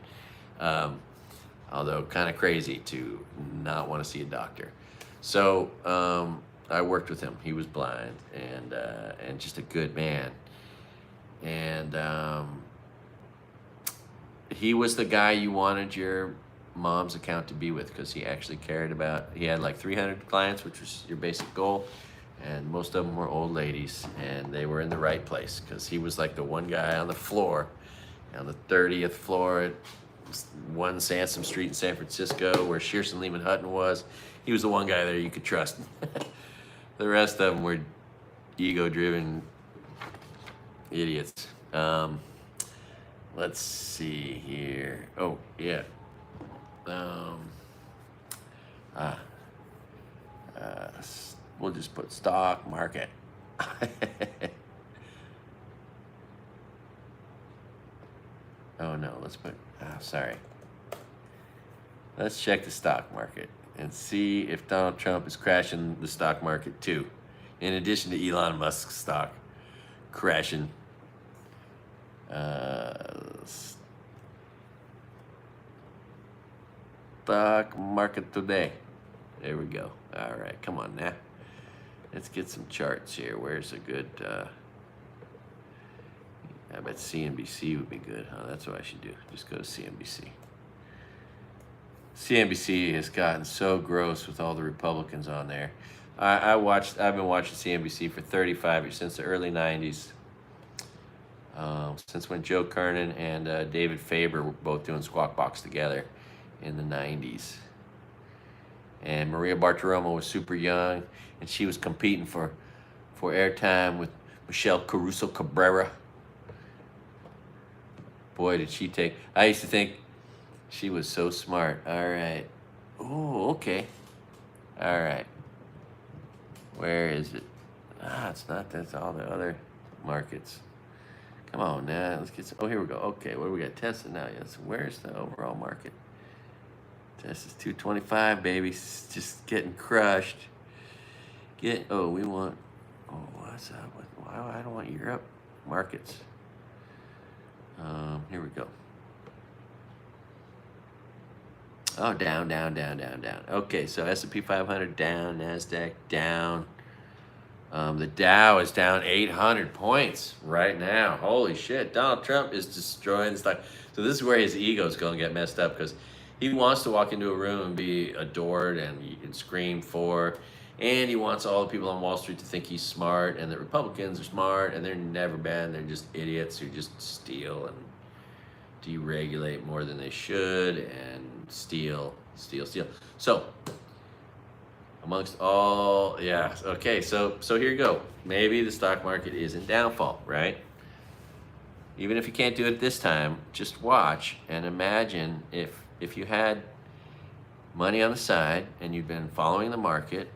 Although kind of crazy to not want to see a doctor. So I worked with him. He was blind and just a good man. And he was the guy you wanted your mom's account to be with, because he actually cared about. He had like 300 clients, which was your basic goal, and most of them were old ladies, and they were in the right place because he was like the one guy on the floor, on the 30th floor at 1 Sansom Street in San Francisco, where Shearson Lehman Hutton was. He was the one guy there you could trust. The rest of them were ego-driven idiots. Let's see here. Oh, yeah. We'll just put stock market. Oh no, let's put, sorry. Let's check the stock market and see if Donald Trump is crashing the stock market too, in addition to Elon Musk's stock crashing. Stock market today. There we go. All right, come on now. Let's get some charts here. Where's a good, I bet CNBC would be good, huh? That's what I should do. Just go to CNBC. CNBC has gotten so gross with all the Republicans on there. I've been watching CNBC for 35 years, since the early 90s. Since when Joe Kernan and David Faber were both doing Squawk Box together in the 90s. And Maria Bartiromo was super young, and she was competing for airtime with Michelle Caruso Cabrera. Boy, did she take... I used to think she was so smart. All right. Oh, okay. All right. Where is it? It's not. That's all the other markets. Come on now. Let's get some... Oh, here we go. Okay, what do we got? Tesla now. Yes. Where's the overall market? Tesla's 225, baby. It's just getting crushed. Oh, we want... Oh, what's up? Why I don't want Europe markets. Here we go. Oh, down. Okay, so S&P 500 down, NASDAQ down. The Dow is down 800 points right now. Holy shit, Donald Trump is destroying the stock. So this is where his ego is going to get messed up, because he wants to walk into a room and be adored and screamed for. And he wants all the people on Wall Street to think he's smart, and that Republicans are smart, and they're never bad. They're just idiots who just steal and deregulate more than they should, and steal. So, amongst all, yeah, okay, so here you go. Maybe the stock market is in downfall, right? Even if you can't do it this time, just watch and imagine if you had money on the side and you've been following the market,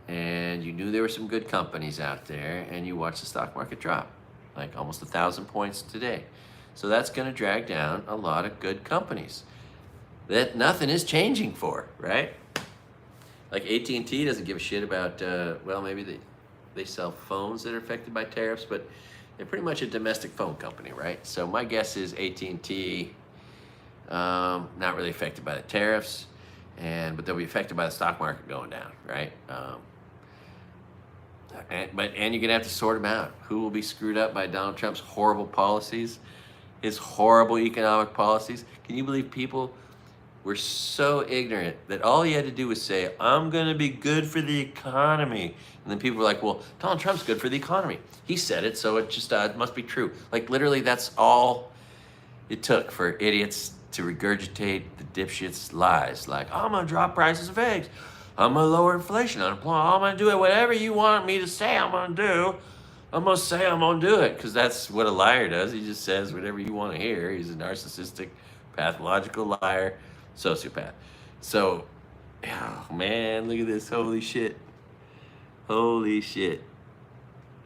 and you knew there were some good companies out there, and you watched the stock market drop, like almost 1,000 points today. So that's going to drag down a lot of good companies that nothing is changing for, right? Like AT&T doesn't give a shit about, well, maybe they sell phones that are affected by tariffs, but they're pretty much a domestic phone company, right? So my guess is AT&T, not really affected by the tariffs, but they'll be affected by the stock market going down, right? And you're gonna have to sort them out. Who will be screwed up by Donald Trump's horrible policies, his horrible economic policies? Can you believe people were so ignorant that all he had to do was say, I'm gonna be good for the economy. And then people were like, well, Donald Trump's good for the economy. He said it, so it just it must be true. Like literally that's all it took for idiots to regurgitate the dipshits' lies. Like, I'm gonna drop prices of eggs. I'm gonna lower inflation, unemployment. I'm gonna do it. Whatever you want me to say I'm gonna do, I'm gonna say I'm gonna do it. Because that's what a liar does. He just says whatever you want to hear. He's a narcissistic, pathological liar. Sociopath. So, oh man, look at this. Holy shit. Holy shit.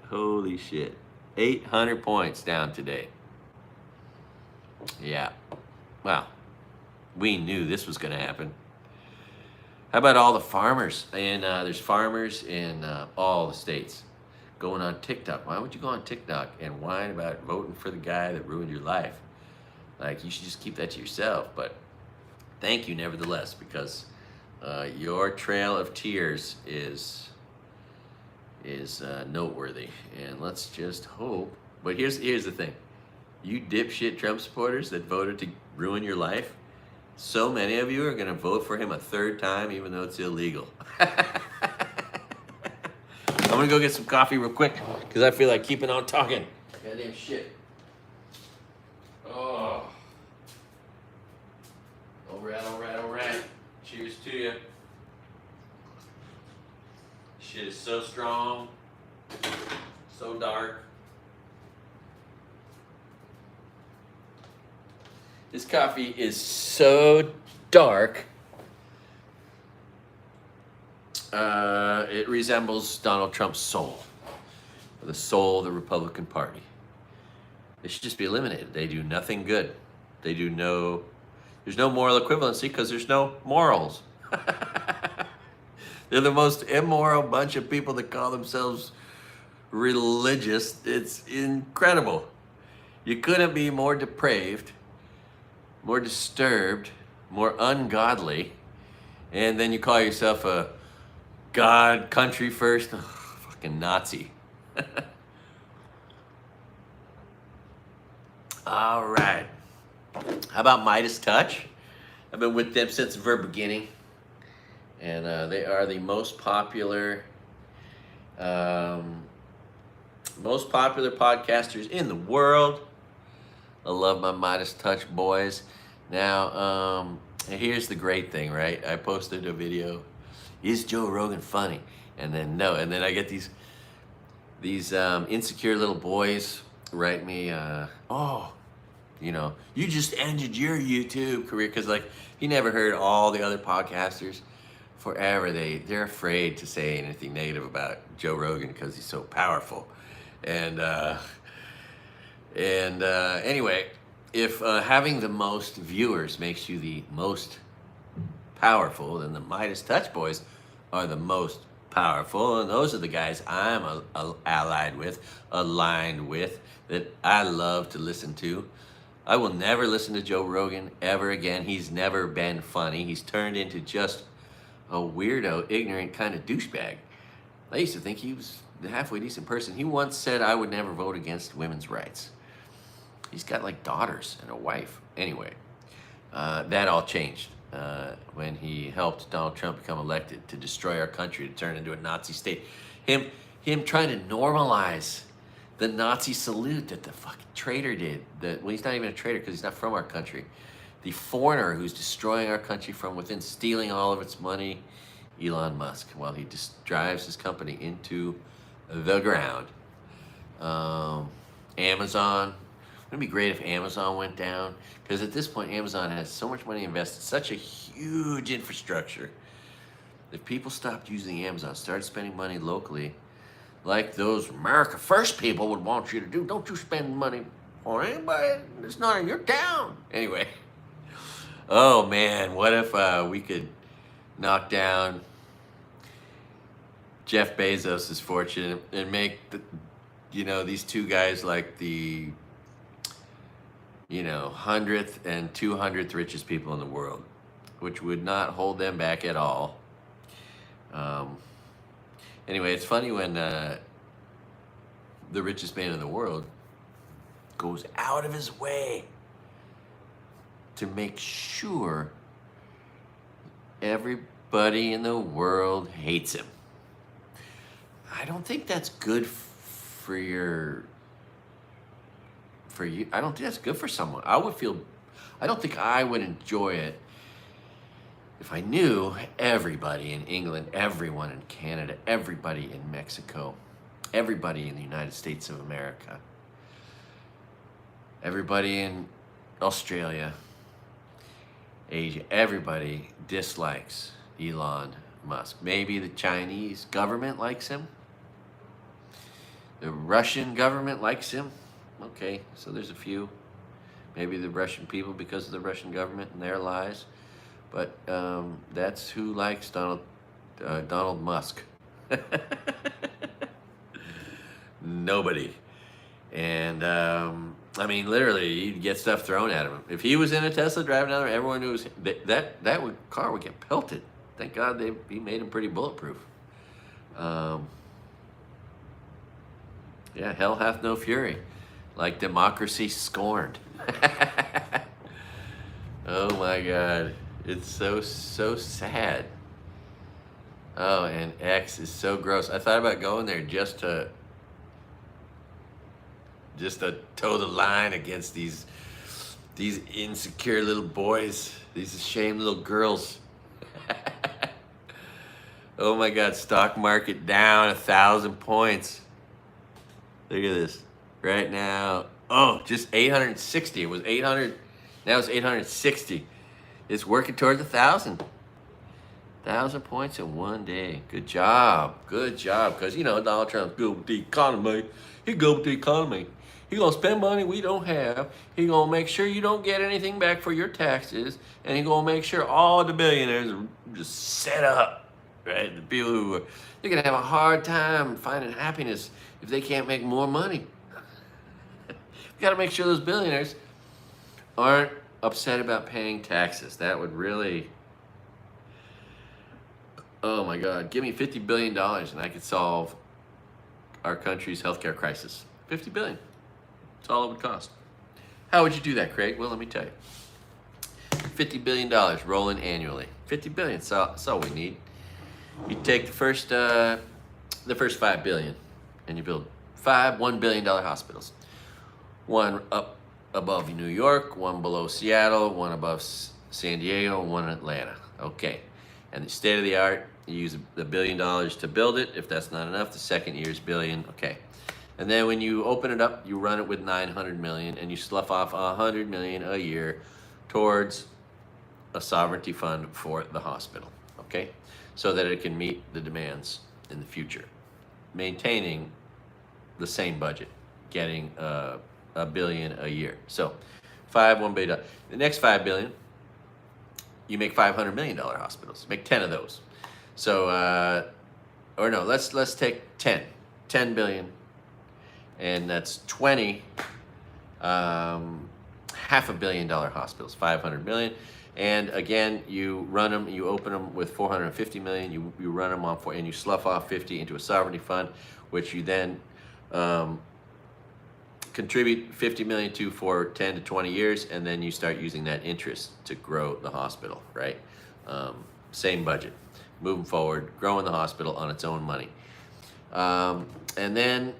Holy shit. 800 points down today. Yeah. Well, we knew this was going to happen. How about all the farmers? And there's farmers in all the states going on TikTok. Why would you go on TikTok and whine about voting for the guy that ruined your life? Like, you should just keep that to yourself. But thank you nevertheless, because your trail of tears is noteworthy. And let's just hope. But here's the thing. You dipshit Trump supporters that voted to ruin your life, so many of you are going to vote for him a third time, even though it's illegal. I'm going to go get some coffee real quick, because I feel like keeping on talking. Goddamn shit. Oh. All right. Cheers to you. Shit is so strong, so dark. This coffee is so dark, it resembles Donald Trump's soul, the soul of the Republican Party. They should just be eliminated. They do nothing good. There's no moral equivalency because there's no morals. They're the most immoral bunch of people that call themselves religious. It's incredible. You couldn't be more depraved, more disturbed, more ungodly, and then you call yourself a God, country first, fucking Nazi. All right. How about Midas Touch? I've been with them since the very beginning, and they are the most popular podcasters in the world. I love my Midas Touch boys. Now, here's the great thing, right? I posted a video. Is Joe Rogan funny? And then no. And then I get these insecure little boys write me, you just ended your YouTube career. Because, like, you never heard all the other podcasters forever. They're afraid to say anything negative about Joe Rogan because he's so powerful. And anyway, if having the most viewers makes you the most powerful, then the Midas Touch boys are the most powerful, and those are the guys I'm aligned with, that I love to listen to. I will never listen to Joe Rogan ever again. He's never been funny. He's turned into just a weirdo, ignorant kind of douchebag. I used to think he was a halfway decent person. He once said I would never vote against women's rights. He's got like daughters and a wife. Anyway, that all changed when he helped Donald Trump become elected to destroy our country, to turn into a Nazi state. Him trying to normalize the Nazi salute that the fucking traitor did. Well, he's not even a traitor because he's not from our country. The foreigner who's destroying our country from within, stealing all of its money, Elon Musk, while he just drives his company into the ground. Amazon. Wouldn't it be great if Amazon went down? Because at this point, Amazon has so much money invested, such a huge infrastructure. If people stopped using Amazon, started spending money locally, like those America First people would want you to do, don't you spend money on anybody that's not in your town. Anyway. Oh man, what if we could knock down Jeff Bezos' fortune and make these two guys like the 100th and 200th richest people in the world, which would not hold them back at all. Anyway, it's funny when the richest man in the world goes out of his way to make sure everybody in the world hates him. I don't think that's good for you. I don't think that's good for someone. I don't think I would enjoy it if I knew everybody in England, everyone in Canada, everybody in Mexico, everybody in the United States of America, everybody in Australia, Asia. Everybody dislikes Elon Musk. Maybe the Chinese government likes him. The Russian government likes him. Okay, so there's a few. Maybe the Russian people because of the Russian government and their lies. But that's who likes Donald Musk. Nobody. And I mean, literally, he'd get stuff thrown at him. If he was in a Tesla driving down there, everyone knew that car would get pelted. Thank God he made him pretty bulletproof. Yeah, hell hath no fury, like democracy scorned. Oh my God, it's so sad. Oh, and X is so gross. I thought about going there just to toe the line against these insecure little boys, these ashamed little girls. Oh my God, stock market down 1,000 points. Look at this right now. Oh, just 860. It was 800. Now it's 860. It's working towards 1,000. 1,000 points in one day. Good job. Good job. Because, you know, Donald Trump's good with the economy. He good with the economy. He gonna spend money we don't have. He gonna make sure you don't get anything back for your taxes. And he gonna make sure all the billionaires are just set up. Right? The people who are, they're gonna have a hard time finding happiness if they can't make more money. We gotta make sure those billionaires aren't upset about paying taxes. That would really, oh my God, give me $50 billion and I could solve our country's healthcare crisis. $50 billion. That's all it would cost. How would you do that, Craig? Well, let me tell you. $50 billion rolling annually. $50 billion, that's all we need. You take the first $5 billion and you build five $1 billion hospitals. One up above New York, one below Seattle, one above San Diego, one in Atlanta. Okay. And the state of the art, you use $1 billion to build it. If that's not enough, the second year's $1 billion. Okay. And then when you open it up, you run it with 900 million and you slough off 100 million a year towards a sovereignty fund for the hospital. Okay. So that it can meet the demands in the future, maintaining the same budget, getting $1 billion a year. So $1 billion. The next $5 billion, you make $500 million hospitals. Make 10 of those. So, or no, let's take 10 billion, and that's 20 $500 million hospitals, 500 million. And again, you run them, you open them with 450 million, you run them off, and you slough off 50 into a sovereignty fund, which you then contribute 50 million to for 10 to 20 years, and then you start using that interest to grow the hospital, right? Same budget, moving forward, growing the hospital on its own money. And then,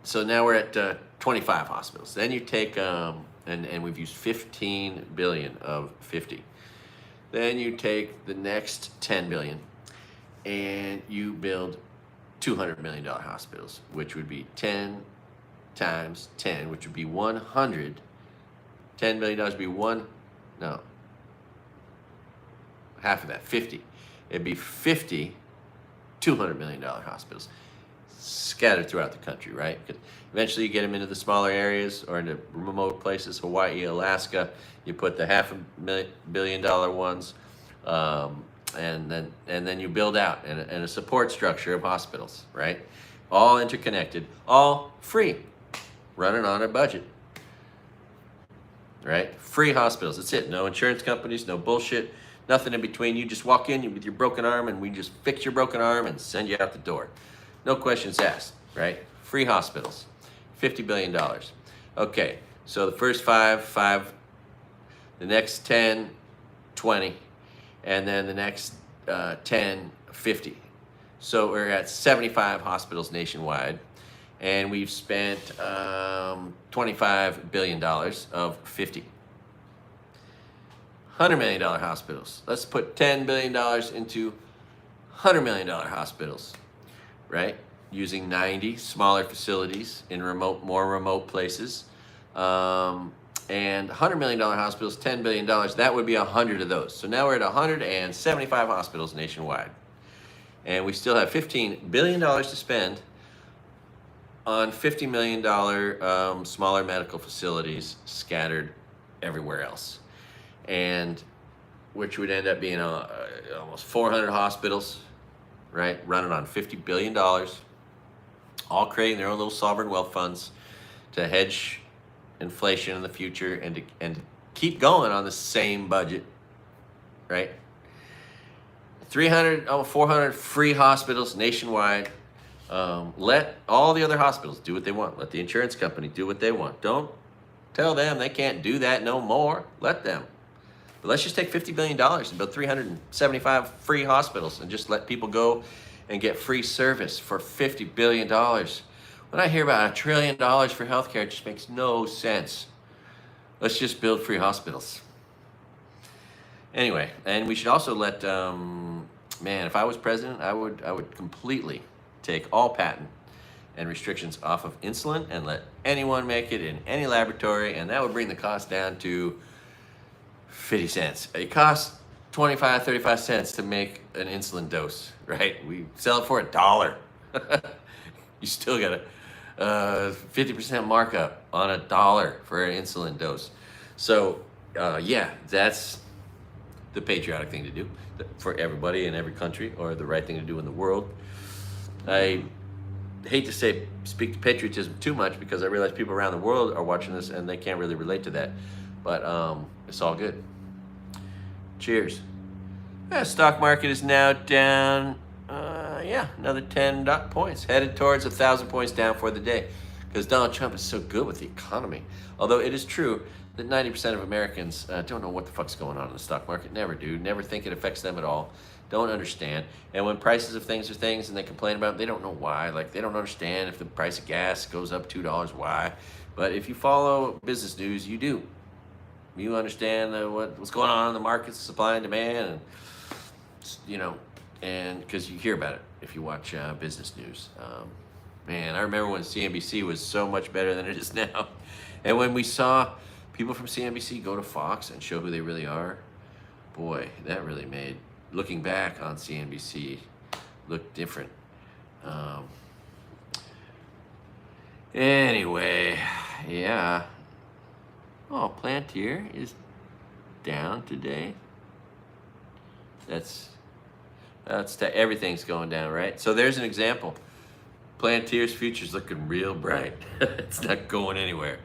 so now we're at 25 hospitals. Then you take, and we've used 15 billion of 50. Then you take the next 10 billion and you build $200 million hospitals, which would be 10 times 10, which would be 100. $10 billion would be half of that, 50. It'd be 50 $200 million hospitals scattered throughout the country, right? Eventually you get them into the smaller areas or into remote places, Hawaii, Alaska. You put the $500 million ones, and then you build out and a support structure of hospitals, right? All interconnected, all free, running on a budget, right? Free hospitals, that's it. No insurance companies, no bullshit, nothing in between. You just walk in with your broken arm and we just fix your broken arm and send you out the door. No questions asked, right? Free hospitals, $50 billion. Okay, so the first five, the next 10, 20, and then the next 10, 50. So we're at 75 hospitals nationwide, and we've spent $25 billion of 50. $100 million hospitals. Let's put $10 billion into $100 million hospitals, right? Using 90 smaller facilities in more remote places. And $100 million hospitals, $10 billion, that would be 100 of those. So now we're at 175 hospitals nationwide. And we still have $15 billion to spend on $50 million smaller medical facilities scattered everywhere else. And which would end up being almost 400 hospitals, right? Running on $50 billion, all creating their own little sovereign wealth funds to hedge inflation in the future and to keep going on the same budget, right? 400 free hospitals nationwide. Let all the other hospitals do what they want. Let the insurance company do what they want. Don't tell them they can't do that no more. Let them. But let's just take $50 billion and build 375 free hospitals and just let people go and get free service for $50 billion. When I hear about $1 trillion for healthcare, it just makes no sense. Let's just build free hospitals. Anyway, and we should also let, man, if I was president, I would completely take all patent and restrictions off of insulin and let anyone make it in any laboratory, and that would bring the cost down to 50 cents. It costs 25, 35 cents to make an insulin dose, right? We sell it for $1. You still got a 50% markup on $1 for an insulin dose. So, yeah, that's the patriotic thing to do for everybody in every country, or the right thing to do in the world. I hate to speak to patriotism too much, because I realize people around the world are watching this and they can't really relate to that. But it's all good. Cheers. Stock market is now down, another 10 points, headed towards 1,000 points down for the day, because Donald Trump is so good with the economy. Although it is true that 90% of Americans don't know what the fuck's going on in the stock market. Never do. Never think it affects them at all. Don't understand. And when prices of things are things and they complain about it, they don't know why. Like, they don't understand if the price of gas goes up $2, why. But if you follow business news, you do. You understand what's going on in the markets, supply and demand, and and because you hear about it if you watch business news. Man, I remember when CNBC was so much better than it is now. And when we saw people from CNBC go to Fox and show who they really are, boy, that really made looking back on CNBC look different. Anyway, yeah. Oh, Plantier is down today. Everything's going down, right? So there's an example. Plantier's future's looking real bright. It's not going anywhere.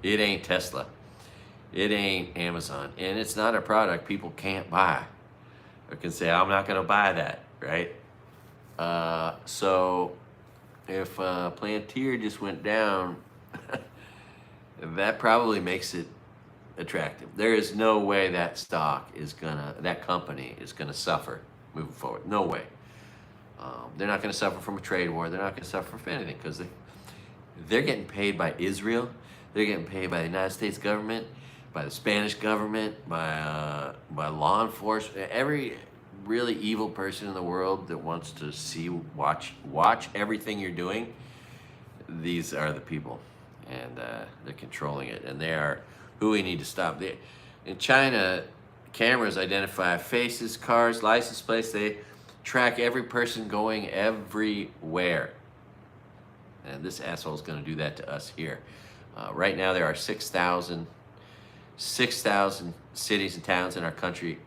It ain't Tesla. It ain't Amazon. And it's not a product people can't buy or can say, I'm not going to buy that, right? So if Plantier just went down, that probably makes it attractive. There is no way that company is gonna suffer moving forward. No way. They're not gonna suffer from a trade war. They're not gonna suffer from anything, because they're getting paid by Israel. They're getting paid by the United States government, by the Spanish government, by law enforcement. Every really evil person in the world that wants to watch everything you're doing. These are the people. And they're controlling it, and they are who we need to stop. In China, cameras identify faces, cars, license plates. They track every person going everywhere. And this asshole is going to do that to us here. Right now, there are 6,000 cities and towns in our country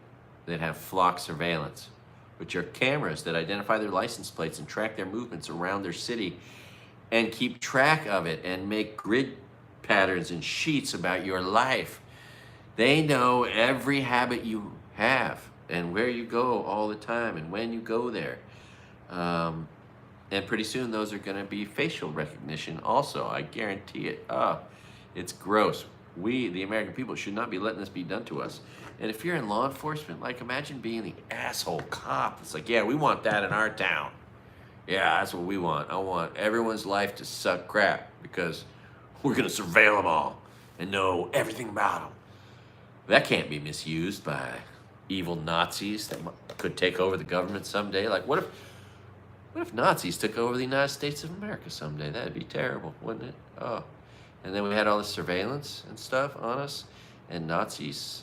that have flock surveillance, which are cameras that identify their license plates and track their movements around their city, and keep track of it and make grid patterns and sheets about your life. They know every habit you have and where you go all the time and when you go there. And pretty soon those are going to be facial recognition also. I guarantee it. It's gross. We, the American people, should not be letting this be done to us. And if you're in law enforcement, like, imagine being the asshole cop. It's like, yeah, we want that in our town. Yeah, that's what we want. I want everyone's life to suck crap, because we're going to surveil them all and know everything about them. That can't be misused by evil Nazis that could take over the government someday. Like, what if Nazis took over the United States of America someday? That'd be terrible, wouldn't it? Oh, And then we had all this surveillance and stuff on us, and Nazis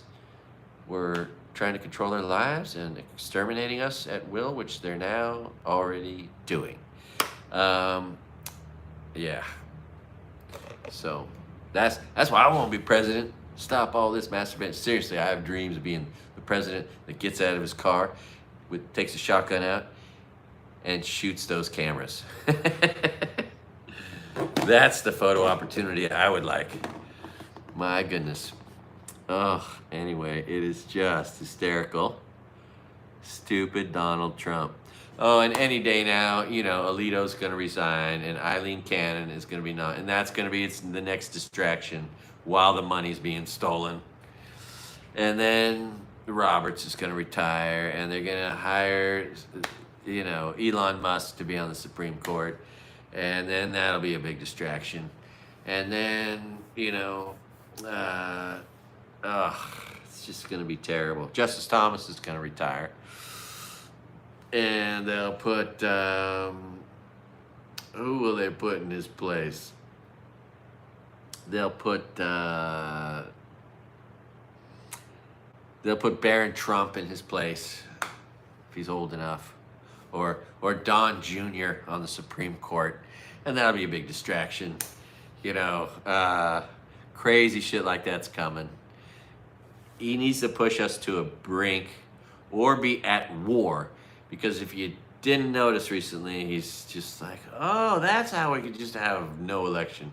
were trying to control our lives and exterminating us at will, which they're now already doing. Yeah. So that's why I won't be president. Stop all this masturbation. Seriously, I have dreams of being the president that gets out of his car, takes a shotgun out, and shoots those cameras. That's the photo opportunity I would like. My goodness. Oh, anyway, it is just hysterical. Stupid Donald Trump. Oh, and any day now, you know, Alito's going to resign, and Eileen Cannon is going to be not, and that's going to be the next distraction while the money's being stolen. And then Roberts is going to retire, and they're going to hire, you know, Elon Musk to be on the Supreme Court, and then that'll be a big distraction. And then, you know, it's just going to be terrible. Justice Thomas is going to retire. And they'll put, who will they put in his place? They'll put Barron Trump in his place, if he's old enough. Or Don Jr. on the Supreme Court. And that'll be a big distraction. You know, crazy shit like that's coming. He needs to push us to a brink or be at war. Because if you didn't notice recently, he's just like, oh, that's how we could just have no election.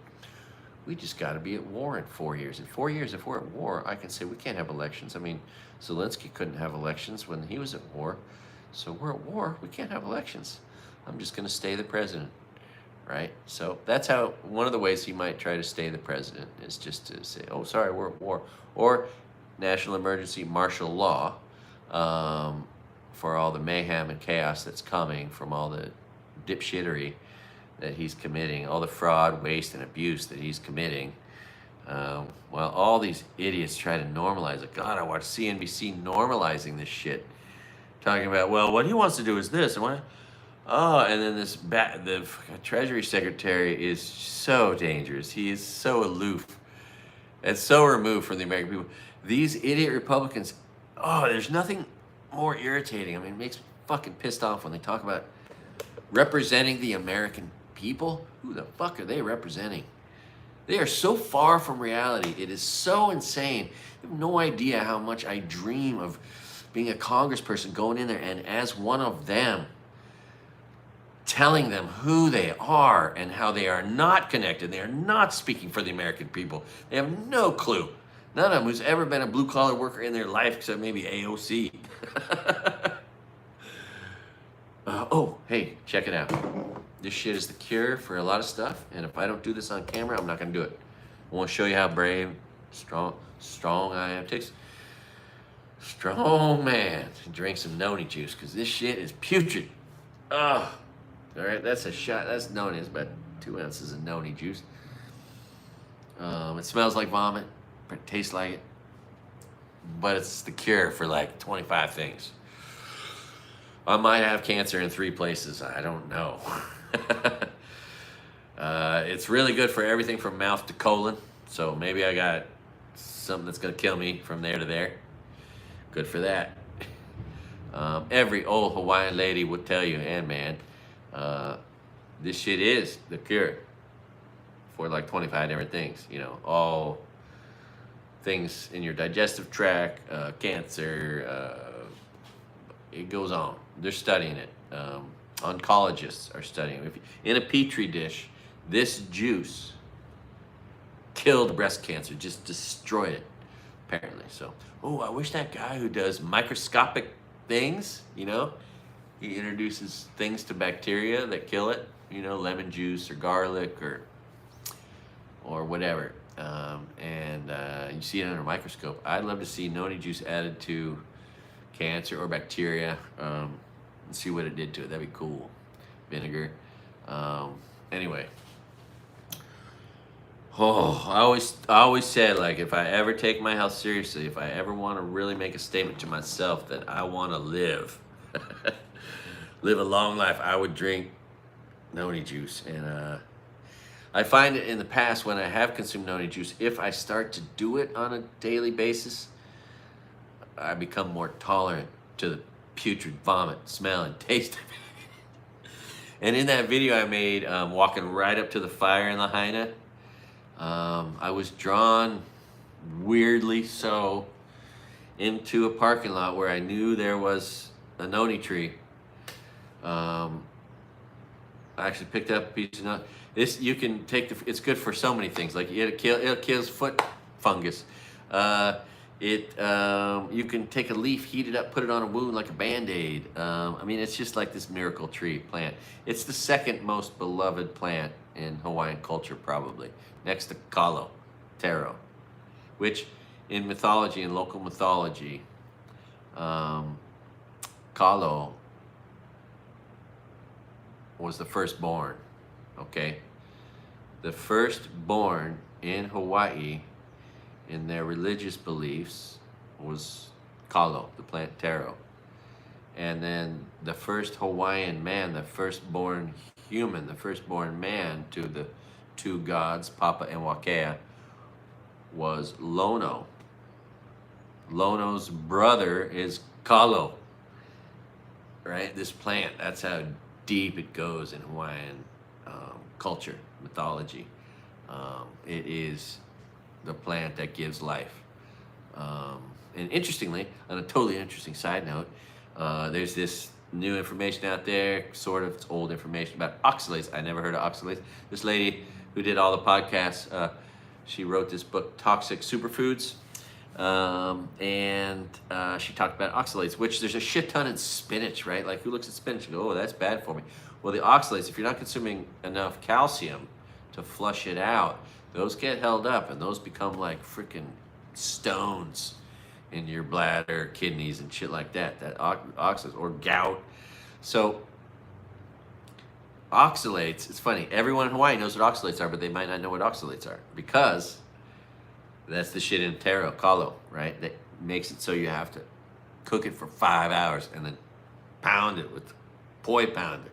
We just got to be at war in 4 years. In 4 years, if we're at war, I can say we can't have elections. I mean, Zelensky couldn't have elections when he was at war. So we're at war. We can't have elections. I'm just going to stay the president, right? So that's how, one of the ways he might try to stay the president is just to say, oh, sorry, we're at war. Or national emergency martial law, for all the mayhem and chaos that's coming from all the dipshittery that he's committing, all the fraud, waste, and abuse that he's committing. While all these idiots try to normalize it. God, I watch CNBC normalizing this shit. Talking about, well, what he wants to do is this. And what? Oh, and then the Treasury Secretary is so dangerous. He is so aloof and so removed from the American people. These idiot Republicans, oh, there's nothing more irritating. I mean, it makes me fucking pissed off when they talk about representing the American people. Who the fuck are they representing? They are so far from reality. It is so insane. You have no idea how much I dream of being a congressperson, going in there and as one of them, telling them who they are and how they are not connected. They are not speaking for the American people. They have no clue. None of them who's ever been a blue-collar worker in their life, except maybe AOC. Oh, hey, check it out. This shit is the cure for a lot of stuff, and if I don't do this on camera, I'm not going to do it. I want to show you how brave, strong I am. Takes strong man to drink some noni juice, because this shit is putrid. Oh, all right, that's a shot. That's noni. It's about 2 ounces of noni juice. It smells like vomit. It tastes like it, but it's the cure for like 25 things. I might have cancer in 3 places. I don't know. It's really good for everything from mouth to colon. So maybe I got something that's going to kill me from there to there. Good for that. Every old Hawaiian lady would tell you, and man, this shit is the cure for like 25 different things. You know, all things in your digestive tract, cancer, it goes on. They're studying it. Oncologists are studying it. In a petri dish, this juice killed breast cancer, just destroyed it, apparently. So, oh, I wish that guy who does microscopic things, you know, he introduces things to bacteria that kill it, you know, lemon juice or garlic or whatever. You see it under a microscope. I'd love to see noni juice added to cancer or bacteria and see what it did to it. That'd be cool. Vinegar. Anyway. Oh, I always said, like, if I ever take my health seriously, if I ever want to really make a statement to myself that I want to live a long life, I would drink noni juice. And I find it in the past when I have consumed noni juice, if I start to do it on a daily basis, I become more tolerant to the putrid vomit, smell, and taste of it. And in that video I made, walking right up to the fire in Lahaina, I was drawn, weirdly so, into a parking lot where I knew there was a noni tree. I actually picked up a piece of noni. This, you can take it's good for so many things. Like it kills foot fungus. You can take a leaf, heat it up, put it on a wound like a Band-Aid. I mean, it's just like this miracle tree plant. It's the second most beloved plant in Hawaiian culture, probably, next to kalo, taro, which in mythology, in local mythology, kalo was the firstborn, okay? The firstborn in Hawaii, in their religious beliefs, was kalo, the plant taro. And then the first Hawaiian man, the firstborn human, the firstborn man to the two gods, Papa and Wakea, was Lono. Lono's brother is kalo, right? This plant, that's how deep it goes in Hawaiian culture, mythology. It is the plant that gives life. And interestingly, on a totally interesting side note, there's this new information out there, sort of, it's old information about oxalates. I never heard of oxalates. This lady who did all the podcasts, she wrote this book, Toxic Superfoods, and she talked about oxalates, which there's a shit ton in spinach, right? Like, who looks at spinach and goes, oh, that's bad for me. Well, the oxalates, if you're not consuming enough calcium to flush it out, those get held up and those become like freaking stones in your bladder, kidneys, and shit like that. That oxalates, or gout. So oxalates, it's funny, everyone in Hawaii knows what oxalates are, but they might not know what oxalates are, because that's the shit in taro, kalo, right? That makes it so you have to cook it for 5 hours and then pound it with poi pounder.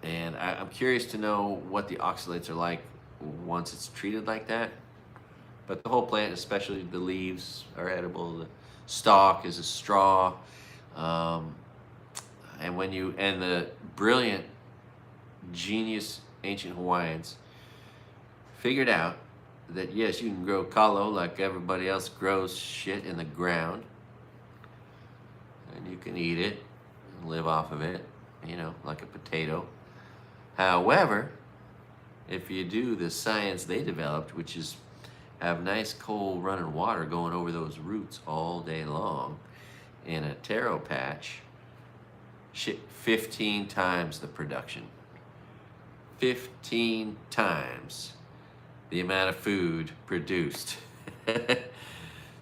And I'm curious to know what the oxalates are like once it's treated like that. But the whole plant, especially the leaves, are edible. The stalk is a straw. And the brilliant, genius ancient Hawaiians figured out that yes, you can grow kalo like everybody else grows shit in the ground, and you can eat it and live off of it, you know, like a potato. However, if you do the science they developed, which is have nice cold running water going over those roots all day long in a taro patch, 15 times the production. 15 times the amount of food produced.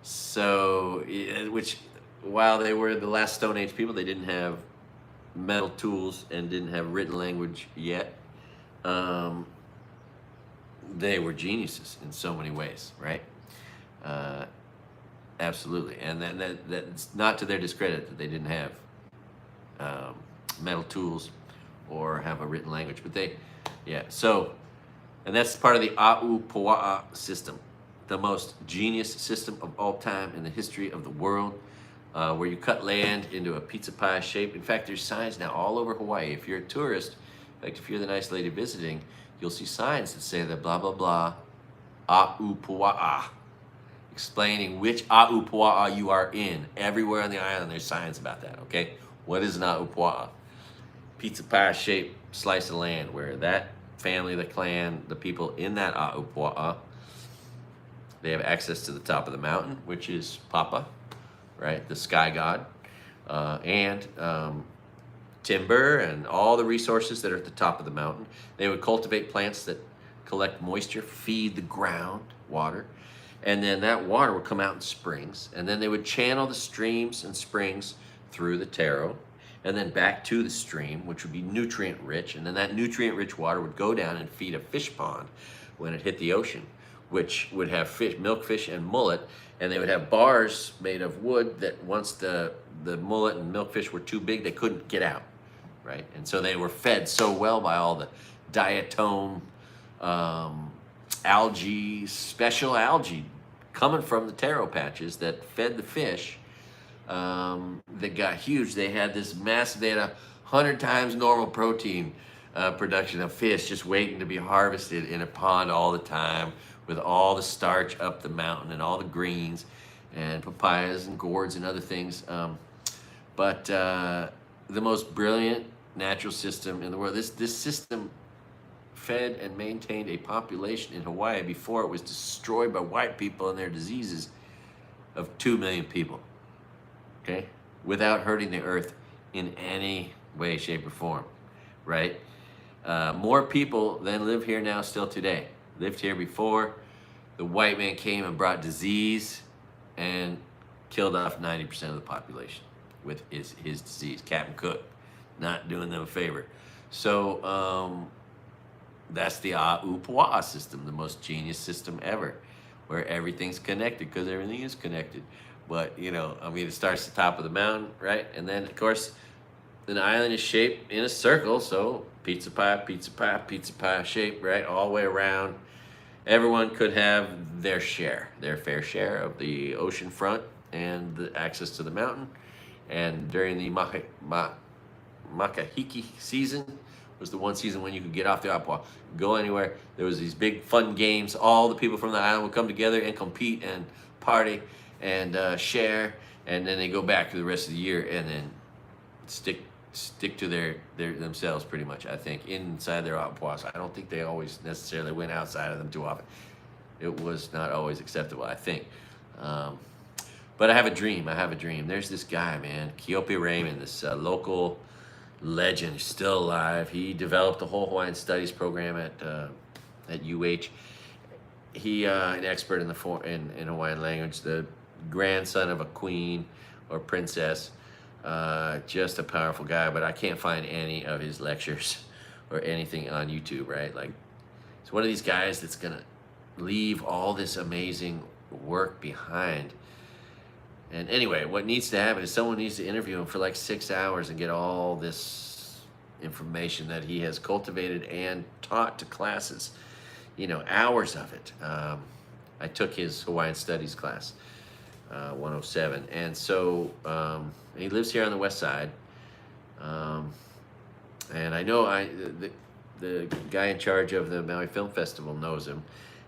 So, which, while they were the last Stone Age people, they didn't have metal tools and didn't have written language yet. They were geniuses in so many ways, right? Absolutely. And that's not to their discredit that they didn't have metal tools or have a written language, but they, yeah. So, and that's part of the A'upua'a system, the most genius system of all time in the history of the world, where you cut land into a pizza pie shape. In fact, there's signs now all over Hawaii. If you're a tourist, in fact, if you're the nice lady visiting, you'll see signs that say that blah, blah, blah, A'upua'a, explaining which A'upua'a you are in. Everywhere on the island, there's signs about that, okay? What is an A'upua'a? Pizza pie shaped slice of land where that family, the clan, the people in that A'upua'a, they have access to the top of the mountain, which is Papa, right, the sky god, and timber and all the resources that are at the top of the mountain. They would cultivate plants that collect moisture, feed the ground, water, and then that water would come out in springs, and then they would channel the streams and springs through the taro, and then back to the stream, which would be nutrient rich, and then that nutrient rich water would go down and feed a fish pond when it hit the ocean, which would have fish, milkfish and mullet, and they would have bars made of wood that once the mullet and milkfish were too big, they couldn't get out, right? And so they were fed so well by all the diatom, algae, special algae coming from the taro patches that fed the fish that got huge. They had this massive, they had 100 times normal protein production of fish just waiting to be harvested in a pond all the time with all the starch up the mountain and all the greens and papayas and gourds and other things. But the most brilliant natural system in the world. This system fed and maintained a population in Hawaii before it was destroyed by white people and their diseases of 2 million people, okay? Without hurting the earth in any way, shape, or form, right? More people than live here now still today lived here before the white man came and brought disease and killed off 90% of the population with his disease. Captain Cook, not doing them a favor. So that's the A'upua'a system, the most genius system ever, where everything's connected because everything is connected. But, you know, I mean, it starts at the top of the mountain, right? And then, of course, an island is shaped in a circle, so pizza pie, pizza pie, pizza pie shape, right, all the way around. Everyone could have their share, their fair share of the ocean front and the access to the mountain. And during the Makahiki season was the one season when you could get off the Apua, go anywhere. There was these big fun games. All the people from the island would come together and compete and party and share, and then they go back to the rest of the year and then stick to their themselves pretty much, I think, inside their Apuas. I don't think they always necessarily went outside of them too often. It was not always acceptable, I think. But I have a dream. There's this guy, man, Keope Raymond, this local legend, he's still alive. He developed the whole Hawaiian Studies program at UH. He an expert in in Hawaiian language, the grandson of a queen or princess. Just a powerful guy, but I can't find any of his lectures or anything on YouTube, right? Like, it's one of these guys that's gonna leave all this amazing work behind. And anyway, what needs to happen is someone needs to interview him for like 6 hours and get all this information that he has cultivated and taught to classes, you know, hours of it. I took his Hawaiian Studies class, 107, and so he lives here on the west side, and I know the guy in charge of the Maui Film Festival knows him,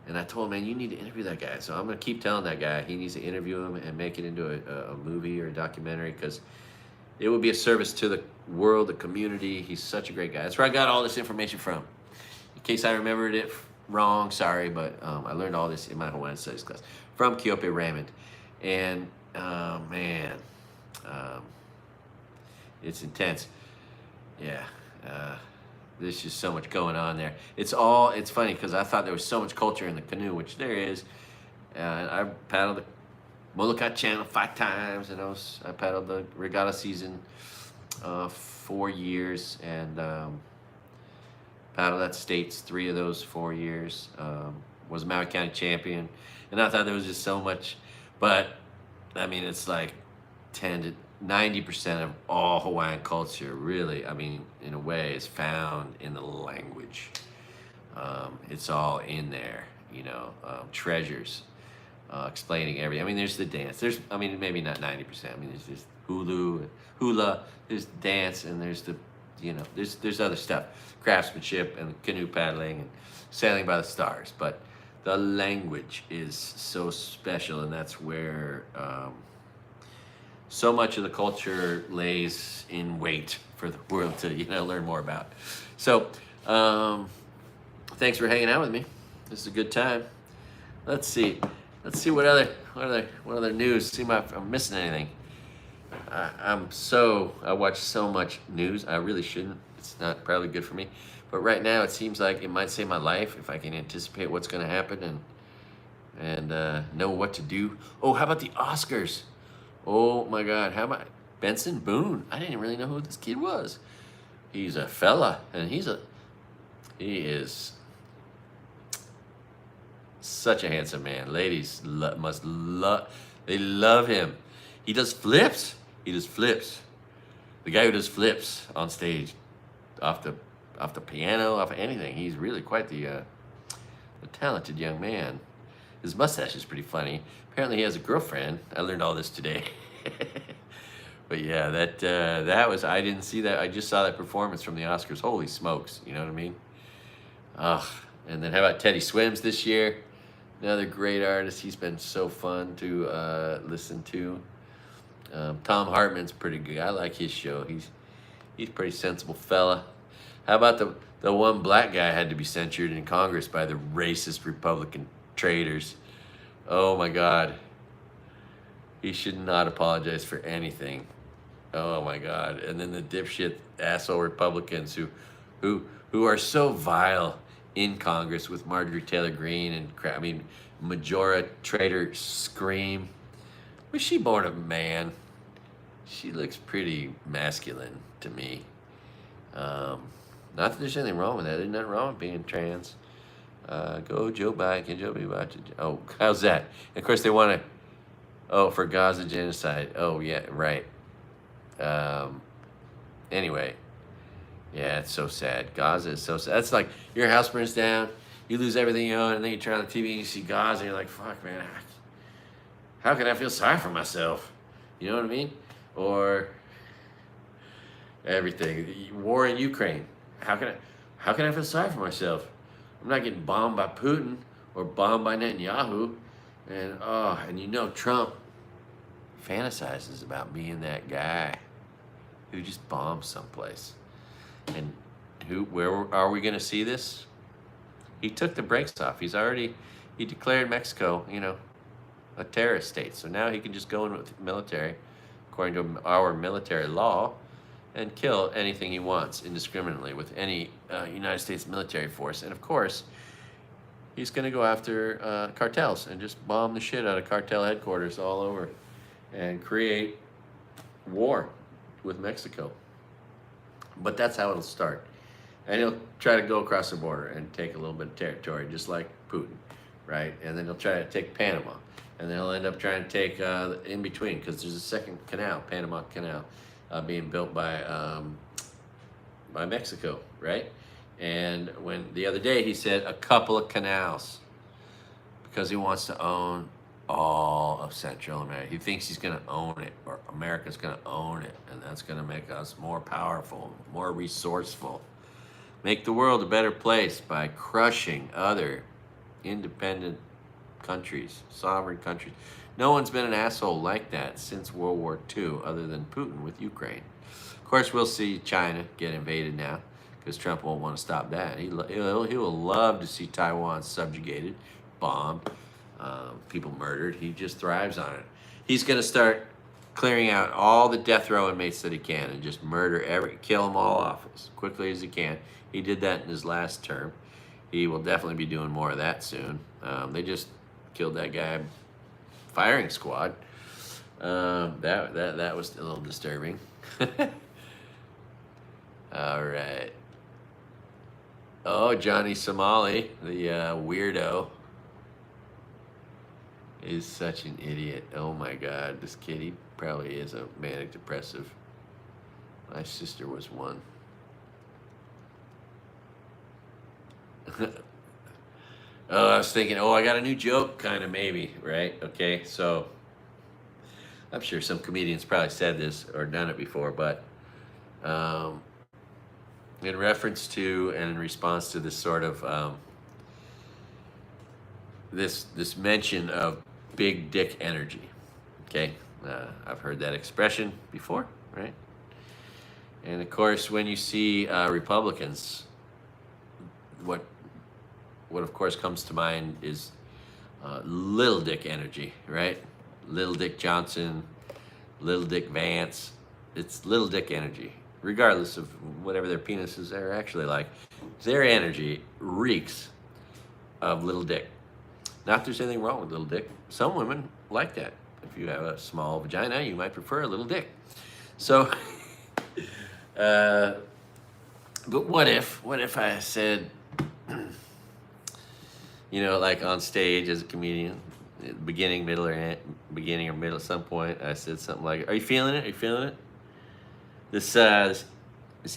and I told him, man, you need to interview that guy. So I'm going to keep telling that guy he needs to interview him and make it into a movie or a documentary, because it would be a service to the world, the community. He's such a great guy. That's where I got all this information from. In case I remembered it wrong, sorry, but I learned all this in my Hawaiian Studies class from Keope Raymond. And man, it's intense. Yeah, there's just so much going on there. It's funny because I thought there was so much culture in the canoe, which there is. I paddled the Molokai Channel 5 times, and I paddled the regatta season 4 years, and paddled at States 3 of those 4 years. Was a Maui County champion, and I thought there was just so much. But I mean, it's like 10 to 90% of all Hawaiian culture, really, I mean, in a way, is found in the language. It's all in there, you know, treasures, explaining everything. I mean, there's the dance. I mean, maybe not 90%. I mean, there's just hula, there's dance, and there's the, you know, there's other stuff, craftsmanship and canoe paddling and sailing by the stars. But the language is so special, and that's where so much of the culture lays in wait for the world to, you know, learn more about. So thanks for hanging out with me. This is a good time. Let's see what other news. See if I'm missing anything. I watch so much news. I really shouldn't. It's not probably good for me. But right now, it seems like it might save my life if I can anticipate what's going to happen and know what to do. Oh, how about the Oscars? Oh my God, how about Benson Boone? I didn't really know who this kid was. He's a fella, and he is such a handsome man. Ladies they love him. He does flips. The guy who does flips on stage, off the off the piano, off of anything. He's really quite the talented young man. His mustache is pretty funny. Apparently he has a girlfriend. I learned all this today. But yeah, that was, I didn't see that. I just saw that performance from the Oscars. Holy smokes, you know what I mean? And then how about Teddy Swims this year? Another great artist. He's been so fun to listen to. Tom Hartman's pretty good. I like his show. He's a pretty sensible fella. How about the one black guy had to be censured in Congress by the racist Republican traitors? Oh my God. He should not apologize for anything. Oh my God. And then the dipshit asshole Republicans who are so vile in Congress with Marjorie Taylor Greene and Majora Trader Scream. Was she born a man? She looks pretty masculine to me. Not that there's anything wrong with that. There's nothing wrong with being trans. Go Joe Biden. Can Joe be watching? Oh, how's that? And of course they want to. Oh, for Gaza genocide. Oh yeah, right. Anyway, yeah, it's so sad. Gaza is so sad. That's like your house burns down, you lose everything you own, and then you turn on the TV and you see Gaza, and you're like, fuck, man, how can I feel sorry for myself? You know what I mean? Or everything. War in Ukraine. How can I feel sorry for myself? I'm not getting bombed by Putin or bombed by Netanyahu. And you know Trump fantasizes about being that guy who just bombs someplace. And where are we going to see this? He took the brakes off. He declared Mexico, a terrorist state. So now he can just go in with the military, according to our military law, and kill anything he wants indiscriminately with any United States military force. And of course, he's going to go after cartels and just bomb the shit out of cartel headquarters all over and create war with Mexico. But that's how it'll start. And he'll try to go across the border and take a little bit of territory, just like Putin, right? And then he'll try to take Panama. And then he'll end up trying to take in between, because there's a second canal, Panama Canal, being built by Mexico, right? And when the other day he said a couple of canals, because he wants to own all of Central America. He thinks he's going to own it, or America's going to own it, and that's going to make us more powerful, more resourceful, make the world a better place by crushing other independent countries, sovereign countries. No one's been an asshole like that since World War II, other than Putin with Ukraine. Of course, we'll see China get invaded now, because Trump won't want to stop that. He will love to see Taiwan subjugated, bombed, people murdered. He just thrives on it. He's going to start clearing out all the death row inmates that he can and just kill them all off as quickly as he can. He did that in his last term. He will definitely be doing more of that soon. They just killed that guy, firing squad. That was a little disturbing. All right. Oh, Johnny Somali, the weirdo, is such an idiot. Oh my God, this kid, he probably is a manic depressive. My sister was one. Oh, I was thinking, I got a new joke, kind of, maybe, right? Okay, so I'm sure some comedians probably said this or done it before, but in reference to and in response to this sort of this mention of big dick energy, okay? I've heard that expression before, right? And of course, when you see Republicans, what of course comes to mind is little dick energy, right? Little Dick Johnson, Little Dick Vance. It's little dick energy, regardless of whatever their penises are actually like. Their energy reeks of little dick. Not that there's anything wrong with little dick. Some women like that. If you have a small vagina, you might prefer a little dick. So, but what if I said, like on stage as a comedian, beginning, middle, or middle at some point, I said something like, "Are you feeling it? Are you feeling it? This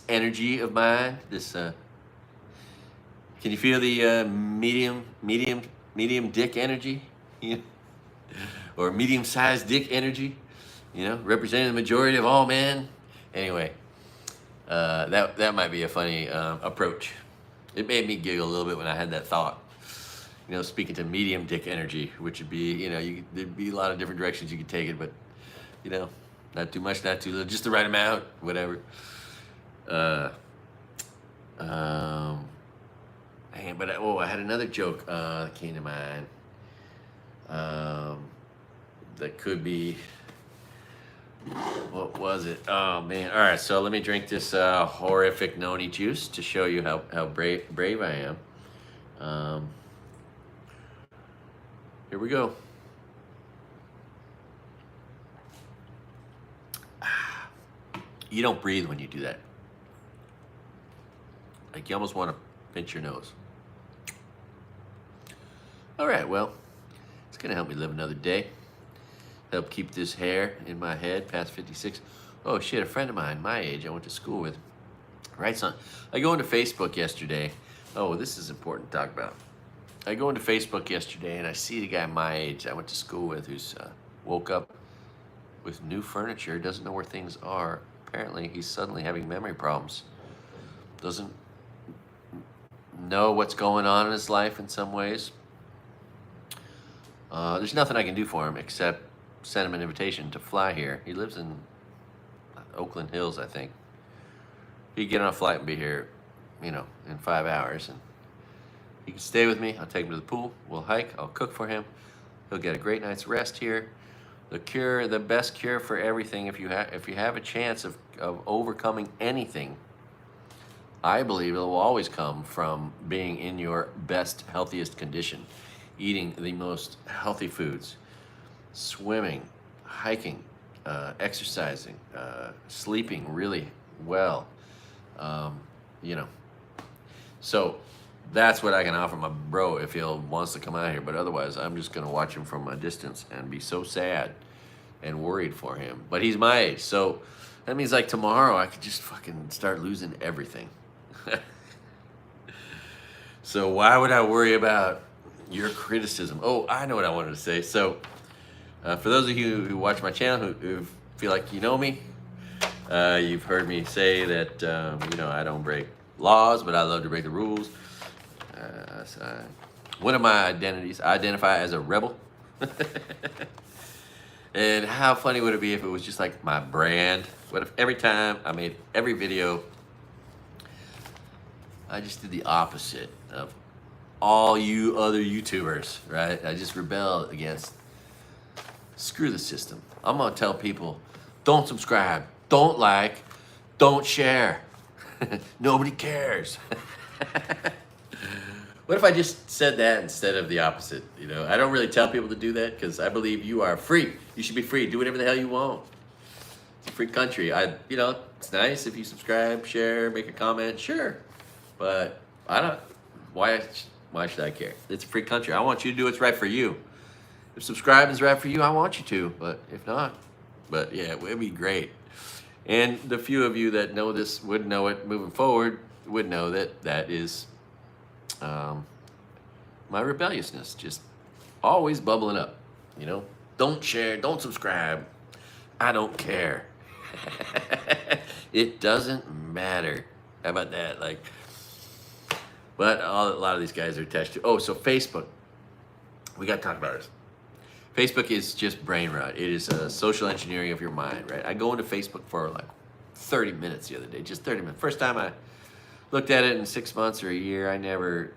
energy of mine, this Can you feel the medium dick energy? Yeah. Or medium-sized dick energy? Representing the majority of all men. Anyway, that might be a funny approach. It made me giggle a little bit when I had that thought. Speaking to medium dick energy, which would be, there'd be a lot of different directions you could take it, but, not too much, not too little, just the right amount, whatever. I had another joke that came to mind. That could be, what was it? Oh man! All right, so let me drink this horrific noni juice to show you how brave I am. Here we go. You don't breathe when you do that. Like you almost want to pinch your nose. All right, well, it's gonna help me live another day. Help keep this hair in my head past 56. Oh shit, a friend of mine, my age, I went to school with. Right, son? I go into Facebook yesterday. Oh, this is important to talk about. I go into Facebook yesterday and I see the guy my age I went to school with who's woke up with new furniture, doesn't know where things are. Apparently, he's suddenly having memory problems. Doesn't know what's going on in his life in some ways. There's nothing I can do for him except send him an invitation to fly here. He lives in Oakland Hills, I think. He'd get on a flight and be here, in 5 hours. And he can stay with me. I'll take him to the pool. We'll hike. I'll cook for him. He'll get a great night's rest here. The best cure for everything, if you have a chance of overcoming anything, I believe it will always come from being in your best, healthiest condition, eating the most healthy foods, swimming, hiking, exercising, sleeping really well, So that's what I can offer my bro if he wants to come out here. But otherwise, I'm just going to watch him from a distance and be so sad and worried for him. But he's my age, so that means like tomorrow I could just fucking start losing everything. So why would I worry about your criticism? Oh, I know what I wanted to say. So for those of you who watch my channel who feel like you know me, you've heard me say that I don't break laws, but I love to break the rules. One of my identities, I identify as a rebel. And how funny would it be if it was just like my brand? What if every time I made every video, I just did the opposite of all you other YouTubers, right? I just rebelled against, screw the system. I'm gonna tell people, don't subscribe, don't like, don't share. Nobody cares. What if I just said that instead of the opposite? I don't really tell people to do that because I believe you are free. You should be free. Do whatever the hell you want. It's a free country. It's nice if you subscribe, share, make a comment, sure. But I don't. Why should I care? It's a free country. I want you to do what's right for you. If subscribing is right for you, I want you to. But if not, yeah, it would be great. And the few of you that know this would know it moving forward would know that is my rebelliousness, just always bubbling up. Don't share, don't subscribe. I don't care. It doesn't matter. How about that? But a lot of these guys are attached to. Oh, so Facebook. We got to talk about this. Facebook is just brain rot. It is a social engineering of your mind, right? I go into Facebook for 30 minutes the other day, just 30 minutes. First time I looked at it in 6 months or a year,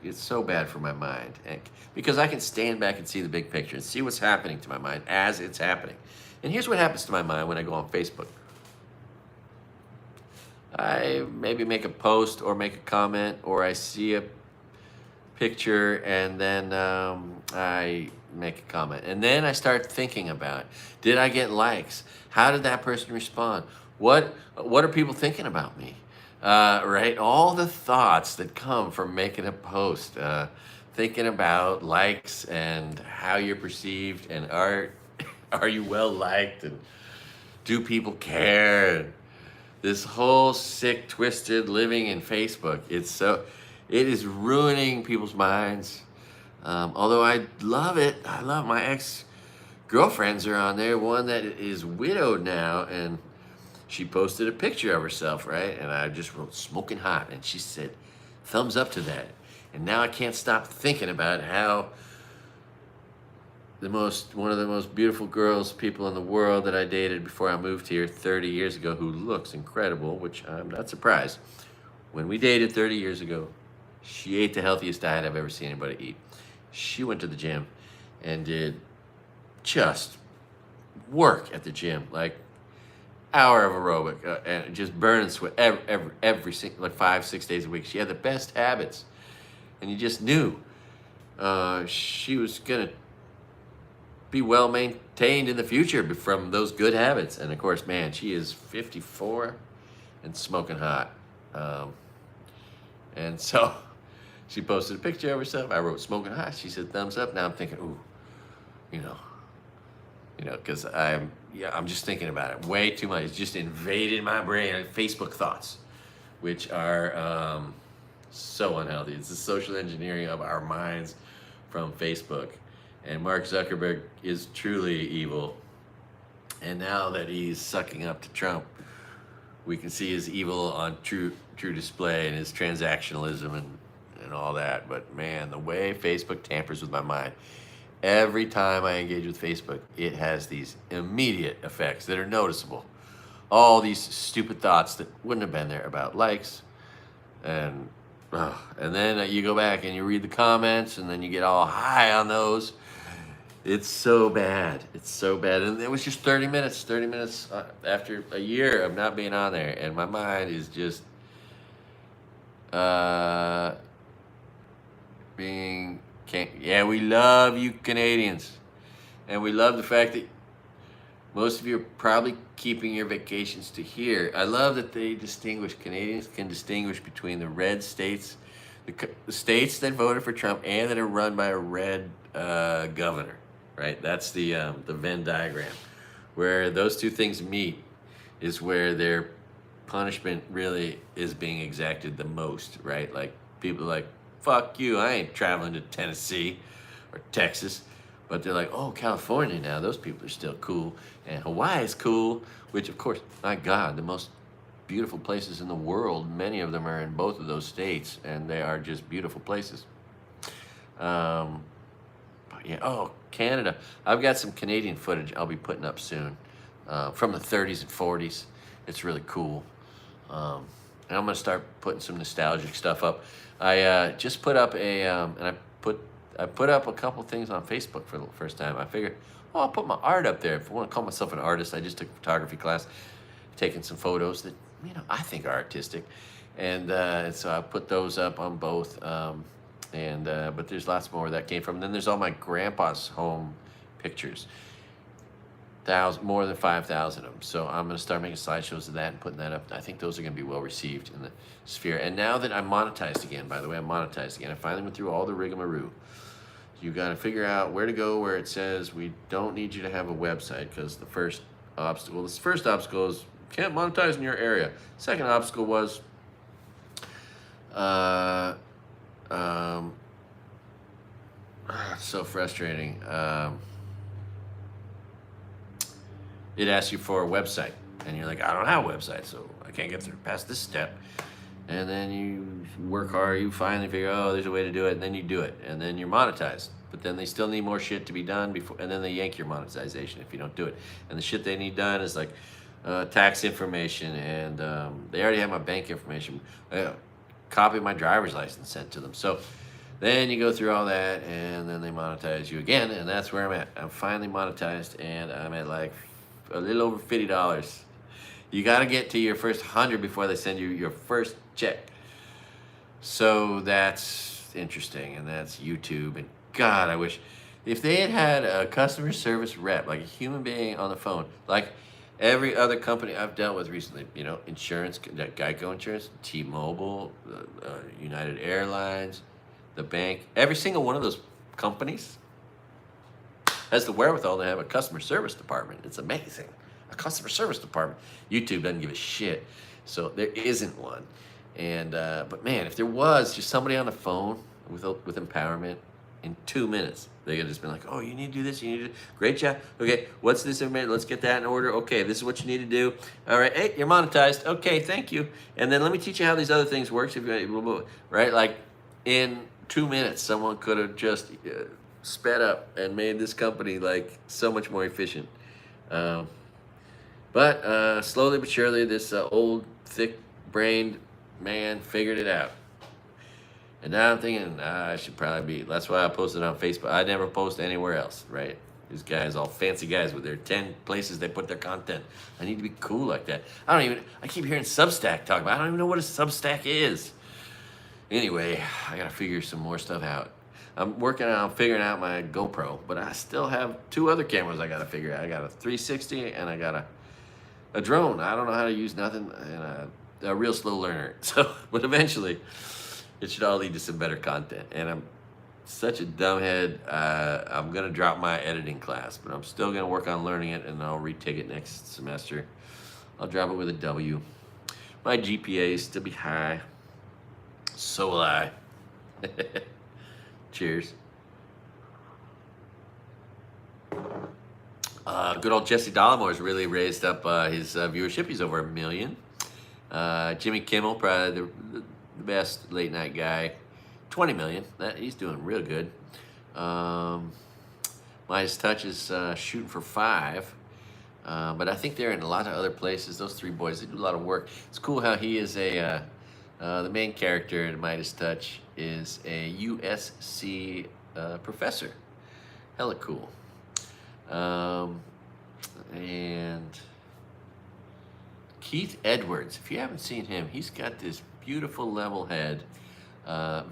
it's so bad for my mind. Because I can stand back and see the big picture and see what's happening to my mind as it's happening. And here's what happens to my mind when I go on Facebook. I maybe make a post or make a comment, or I see a picture and then I make a comment. And then I start thinking about, did I get likes? How did that person respond? What are people thinking about me? Right? All the thoughts that come from making a post, thinking about likes and how you're perceived, and are you well liked, and do people care? And this whole sick, twisted living in Facebook. It is ruining people's minds. Although I love it. I love my ex-girlfriends are on there. One that is widowed now, and she posted a picture of herself, right? And I just wrote smoking hot, and she said, thumbs up to that. And now I can't stop thinking about how one of the most beautiful people in the world that I dated before I moved here 30 years ago, who looks incredible, which I'm not surprised. When we dated 30 years ago, she ate the healthiest diet I've ever seen anybody eat. She went to the gym and did just work at the gym, like hour of aerobic, and just burning sweat every like 5-6 days a week. She had the best habits, and you just knew she was gonna be well maintained in the future from those good habits. And of course, man, she is 54 and smoking hot. And so she posted a picture of herself. I wrote smoking hot. She said thumbs up. Now I'm thinking, ooh, you know, because I'm just thinking about it way too much. It's just invaded my brain. Facebook thoughts, which are so unhealthy. It's the social engineering of our minds from Facebook. And Mark Zuckerberg is truly evil. And now that he's sucking up to Trump, we can see his evil on true display, and his transactionalism and all that. But man, the way Facebook tampers with my mind, every time I engage with Facebook, it has these immediate effects that are noticeable. All these stupid thoughts that wouldn't have been there about likes, and then you go back and you read the comments, and then you get all high on those. It's so bad. It's so bad. And it was just 30 minutes after a year of not being on there, and my mind is just yeah, we love you Canadians, and we love the fact that most of you are probably keeping your vacations to here. I love that Canadians can distinguish between the red states, the states that voted for Trump and that are run by a red governor, right? That's the Venn diagram. Where those two things meet is where their punishment really is being exacted the most, right? Like, people are like, fuck you, I ain't traveling to Tennessee or Texas. But they're like, oh, California now, those people are still cool. And Hawaii is cool, which, of course, my God, the most beautiful places in the world, many of them are in both of those states, and they are just beautiful places. But yeah, oh, Canada. I've got some Canadian footage I'll be putting up soon from the 30s and 40s. It's really cool. And I'm going to start putting some nostalgic stuff up. I just put up I put up a couple things on Facebook for the first time. I figured, oh, I'll put my art up there. If I want to call myself an artist, I just took a photography class, taking some photos that, I think are artistic. And so I put those up on both. But there's lots more where that came from. And then there's all my grandpa's home pictures. More than 5,000 of them. So I'm going to start making slideshows of that and putting that up. I think those are going to be well received in the sphere. And now that I'm monetized again, by the way, I'm monetized again. I finally went through all the rigmarole. You got to figure out where to go where it says we don't need you to have a website, because the first obstacle is can't monetize in your area. Second obstacle was so frustrating. It asks you for a website, and you're like, I don't have a website, so I can't get through past this step. And then you work hard, you finally figure, oh, there's a way to do it, and then you do it, and then you're monetized. But then they still need more shit to be done before, and then they yank your monetization if you don't do it. And the shit they need done is like tax information, and they already have my bank information. Copy of my driver's license sent to them. So then you go through all that, and then they monetize you again, and that's where I'm at. I'm finally monetized, and I'm at like a little over $50. You got to get to your first 100 before they send you your first check. So that's interesting, and that's YouTube. And God, I wish if they had a customer service rep, like a human being on the phone, like every other company I've dealt with recently, insurance, Geico Insurance, T-Mobile, United Airlines, the bank, every single one of those companies has the wherewithal to have a customer service department. It's amazing. A customer service department. YouTube doesn't give a shit. So there isn't one. And but man, if there was just somebody on the phone with empowerment in 2 minutes, they could just be like, oh, you need to do this, you need to great job. Okay, what's this information? Let's get that in order. Okay, this is what you need to do. All right, hey, you're monetized. Okay, thank you. And then let me teach you how these other things works. If you, right, like in 2 minutes, someone could have just sped up and made this company like so much more efficient. But slowly but surely, this old, thick-brained man figured it out. And now I'm thinking, I should probably be. That's why I posted on Facebook. I never post anywhere else, right? These guys, all fancy guys with their 10 places they put their content. I need to be cool like that. I keep hearing Substack talk about it. I don't even know what a Substack is. Anyway, I gotta figure some more stuff out. I'm working on figuring out my GoPro, but I still have 2 other cameras I gotta figure out. I got a 360 and I got a drone. I don't know how to use nothing, and a real slow learner. So, but eventually, it should all lead to some better content. And I'm such a dumbhead. I'm gonna drop my editing class, but I'm still gonna work on learning it, and I'll retake it next semester. I'll drop it with a W. My GPA is still be high. So will I. Cheers. Good old Jesse Dollamore's really raised up his viewership. He's over 1 million. Jimmy Kimmel, probably the best late night guy, 20 million. He's doing real good. Midas Touch is shooting for 5. But I think they're in a lot of other places. Those 3 boys, they do a lot of work. It's cool how he is the main character in Midas Touch is a USC professor. Hella cool. And Keith Edwards, if you haven't seen him, he's got this beautiful level head,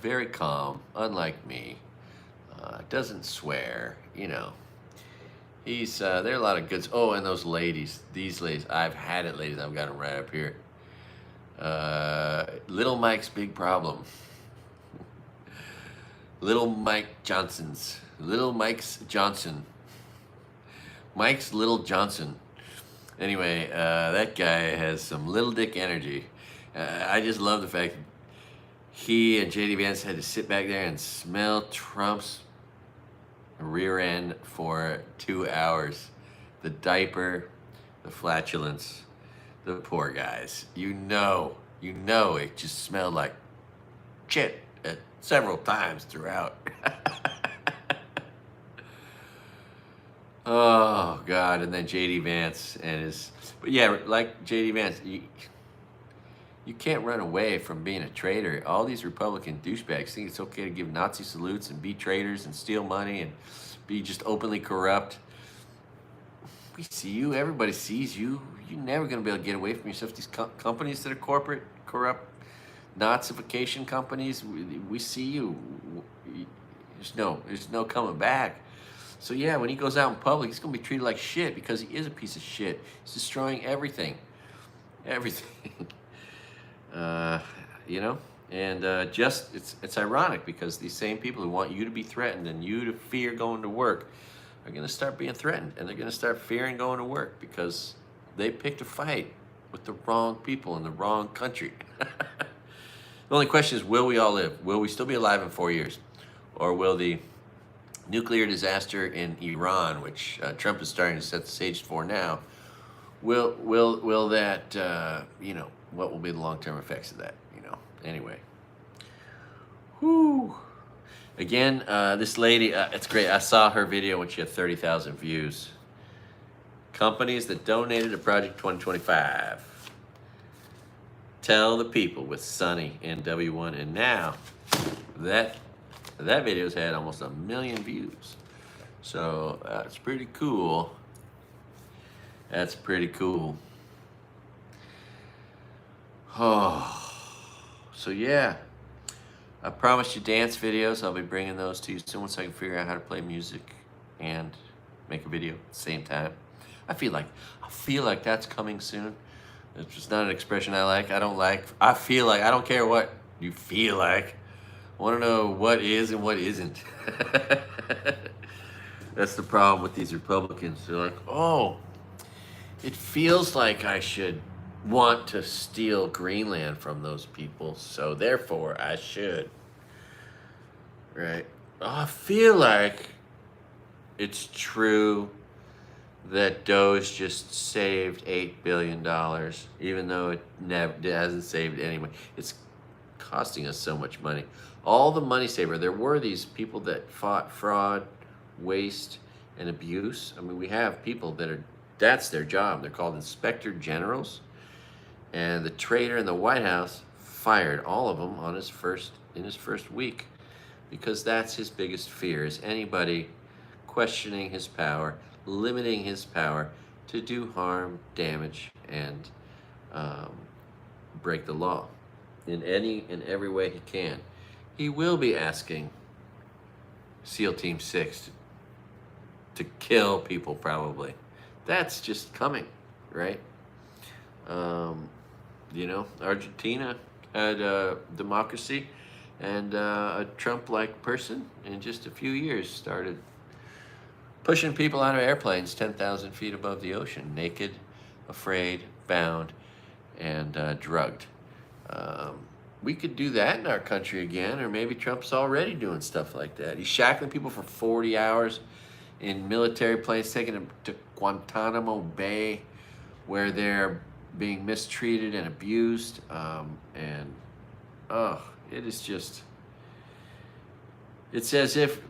very calm, unlike me, doesn't swear, you know. He's, there are a lot of goods. Oh, and those ladies, these ladies, I've had it, ladies, I've got them right up here. Little Mike's Big Problem. Little Mike Johnson's. Little Mike's Johnson. Mike's Little Johnson. Anyway, that guy has some little dick energy. I just love the fact that he and JD Vance had to sit back there and smell Trump's rear end for 2 hours. The diaper, the flatulence, the poor guys. You know it just smelled like shit several times throughout. Oh God! And then JD Vance and his, but yeah, like JD Vance, you can't run away from being a traitor. All these Republican douchebags think it's okay to give Nazi salutes and be traitors and steal money and be just openly corrupt. We see you. Everybody sees you. You're never going to be able to get away from yourself. These companies that are corporate, corrupt, Nazification companies, we see you. There's no coming back. So yeah, when he goes out in public, he's going to be treated like shit because he is a piece of shit. He's destroying everything. Everything. You know? And it's ironic because these same people who want you to be threatened and you to fear going to work are going to start being threatened, and they're going to start fearing going to work because they picked a fight with the wrong people in the wrong country. The only question is, will we all live? Will we still be alive in 4 years? Or will the nuclear disaster in Iran, which Trump is starting to set the stage for now, will that, you know, what will be the long-term effects of that, you know? Anyway. Whew. Again, this lady, it's great. I saw her video when she had 30,000 views. Companies that donated to Project 2025. Tell the people with Sunny and W1. And now, that video's had almost 1 million views. So, that's pretty cool. That's pretty cool. Oh, so yeah. I promised you dance videos. I'll be bringing those to you soon once I can figure out how to play music and make a video at the same time. I feel like that's coming soon. It's just not an expression I like. I don't like. I feel like. I don't care what you feel like. I want to know what is and what isn't. That's the problem with these Republicans. They're like, oh, it feels like I should want to steal Greenland from those people, so therefore I should. Right? I feel like it's true that Doge just saved $8 billion, even though it hasn't saved any money. It's costing us so much money. All the money saver, there were these people that fought fraud, waste, and abuse. I mean, we have people that's their job. They're called inspector generals. And the traitor in the White House fired all of them in his first week, because that's his biggest fear, is anybody questioning his power, limiting his power to do harm, damage, and break the law in every way he can. He will be asking SEAL Team 6 to kill people, probably. That's just coming, right? Argentina had democracy, and a Trump-like person in just a few years started pushing people out of airplanes 10,000 feet above the ocean, naked, afraid, bound, and drugged. We could do that in our country again, or maybe Trump's already doing stuff like that. He's shackling people for 40 hours in military planes, taking them to Guantanamo Bay, where they're being mistreated and abused. It is just, it's as if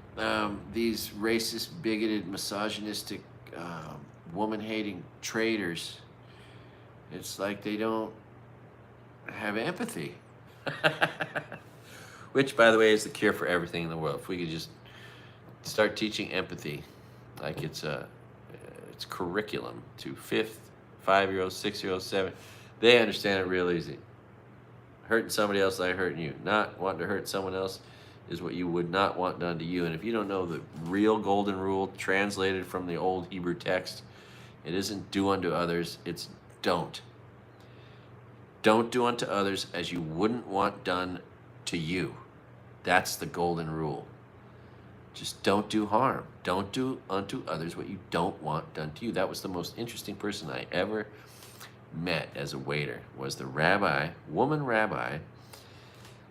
these racist, bigoted, misogynistic, woman-hating traitors, it's like they don't have empathy. Which, by the way, is the cure for everything in the world. If we could just start teaching empathy, like it's curriculum to 5-year-olds, 6-year-olds, 7, they understand it real easy. Hurting somebody else like hurting you. Not wanting to hurt someone else is what you would not want done to you. And if you don't know the real golden rule translated from the old Hebrew text, it isn't do unto others, it's don't. Don't do unto others as you wouldn't want done to you. That's the golden rule. Just don't do harm. Don't do unto others what you don't want done to you. That was the most interesting person I ever met as a waiter, was the woman rabbi,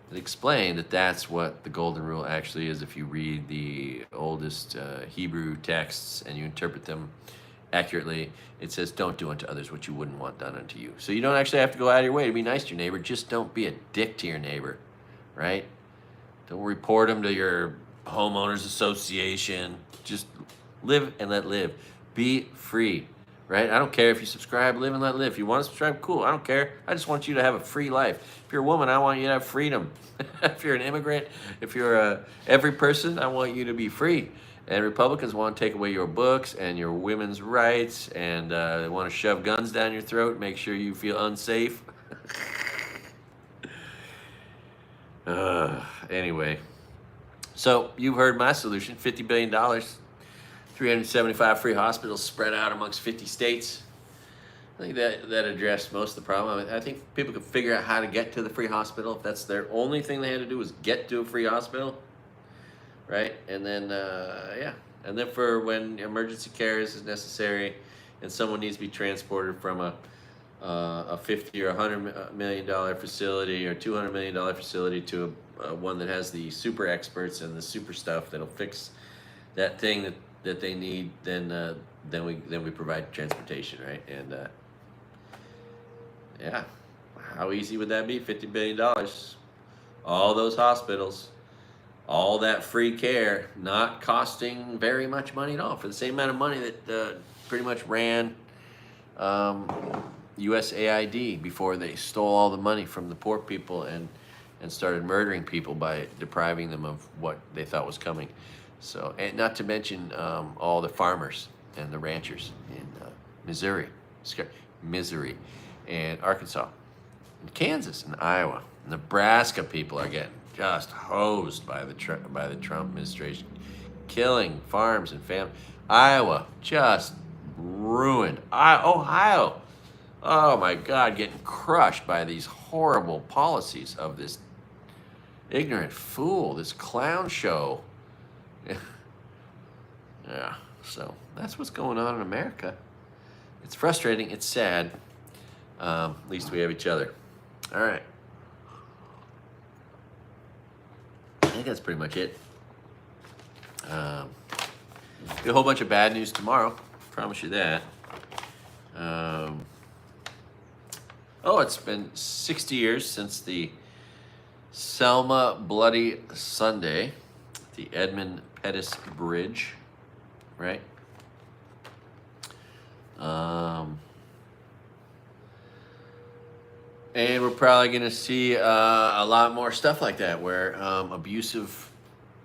that explained that that's what the golden rule actually is. If you read the oldest Hebrew texts and you interpret them accurately, it says don't do unto others what you wouldn't want done unto you. So you don't actually have to go out of your way to be nice to your neighbor. Just don't be a dick to your neighbor, right? Don't report them to your homeowners association. Just live and let live. Be free, right? I don't care if you subscribe, live and let live. If you want to subscribe, cool. I don't care. I just want you to have a free life. If you're a woman, I want you to have freedom. If you're an immigrant, if you're every person, I want you to be free. And Republicans want to take away your books and your women's rights, and they want to shove guns down your throat, make sure you feel unsafe. Anyway, so you've heard my solution: $50 billion, 375 free hospitals spread out amongst 50 states. I think that addressed most of the problem. I mean, I think people could figure out how to get to the free hospital. If that's their only thing they had to do was get to a free hospital, right? And then, and then for when emergency care is necessary and someone needs to be transported from a $50 or $100 million facility or $200 million facility to one that has the super experts and the super stuff that'll fix that thing that they need, then we provide transportation, right? And how easy would that be? $50 billion, all those hospitals, all that free care, not costing very much money at all, for the same amount of money that pretty much ran USAID before they stole all the money from the poor people and started murdering people by depriving them of what they thought was coming. So, and not to mention all the farmers and the ranchers in Missouri, and Arkansas, and Kansas, and Iowa, Nebraska. People are getting just hosed by the Trump administration, killing farms and families. Iowa just ruined. Ohio, oh my God, getting crushed by these horrible policies of this ignorant fool, this clown show. Yeah, so that's what's going on in America. It's frustrating, it's sad, At least we have each other. All right. I think that's pretty much it. Get a whole bunch of bad news tomorrow. Promise you that. Oh, it's been 60 years since the Selma Bloody Sunday, the Edmund Pettus Bridge, right? And we're probably going to see a lot more stuff like that, where abusive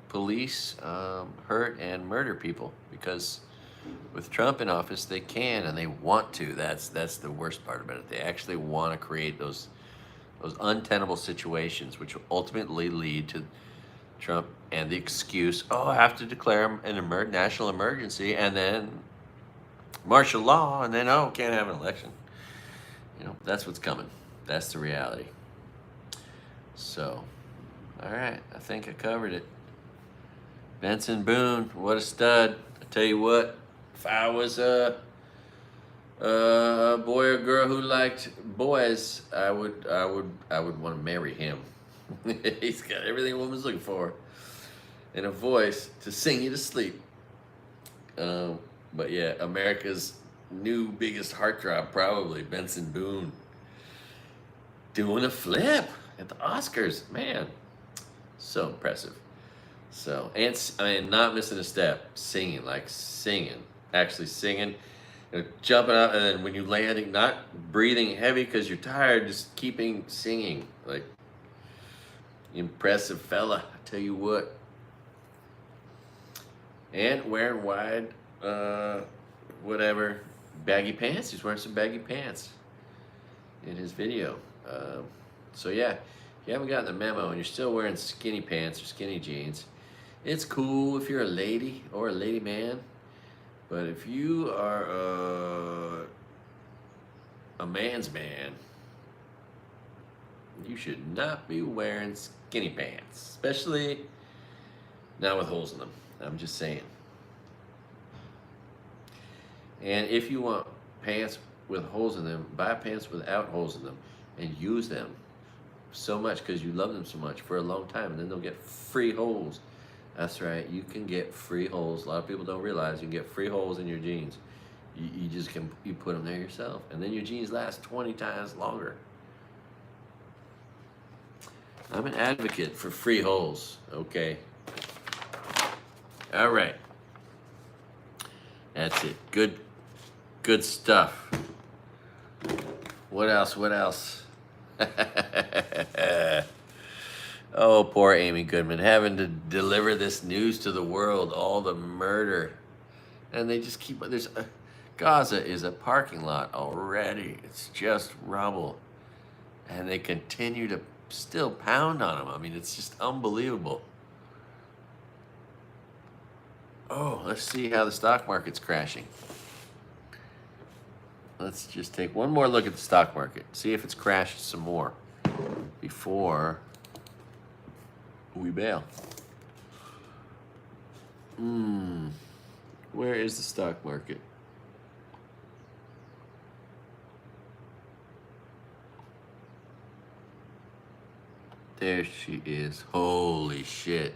police hurt and murder people, because with Trump in office, they can and they want to. That's the worst part about it. They actually want to create those untenable situations, which will ultimately lead to Trump and the excuse, oh, I have to declare an national emergency, and then martial law, and then, oh, can't have an election. You know, that's what's coming. That's the reality. So, all right, I think I covered it. Benson Boone, what a stud. I tell you what, if I was a boy or girl who liked boys, I would want to marry him. He's got everything a woman's looking for, and a voice to sing you to sleep. But yeah, America's new biggest heartthrob, probably Benson Boone, doing a flip at the Oscars. Man, so impressive. So, and I mean, not missing a step, singing, actually singing, and jumping up, and then when you landing, not breathing heavy because you're tired, just keeping singing. Like, impressive fella, I tell you what. And wearing wide, whatever, baggy pants. He's wearing some baggy pants in his video. So yeah, if you haven't gotten the memo and you're still wearing skinny pants or skinny jeans, it's cool if you're a lady or a lady man. But if you are a man's man, you should not be wearing skinny pants, especially not with holes in them. I'm just saying. And if you want pants with holes in them, buy pants without holes in them and use them so much because you love them so much for a long time, and then they'll get free holes. That's right, you can get free holes. A lot of people don't realize you can get free holes in your jeans. You just can, you put them there yourself, and then your jeans last 20 times longer. I'm an advocate for free holes, okay? All right. That's it. Good stuff. What else? Oh, poor Amy Goodman, having to deliver this news to the world, all the murder. And they just keep, Gaza is a parking lot already. It's just rubble. And they continue to still pound on them. I mean, it's just unbelievable. Oh, let's see how the stock market's crashing. Let's just take one more look at the stock market. See if it's crashed some more before we bail. Where is the stock market? There she is. Holy shit.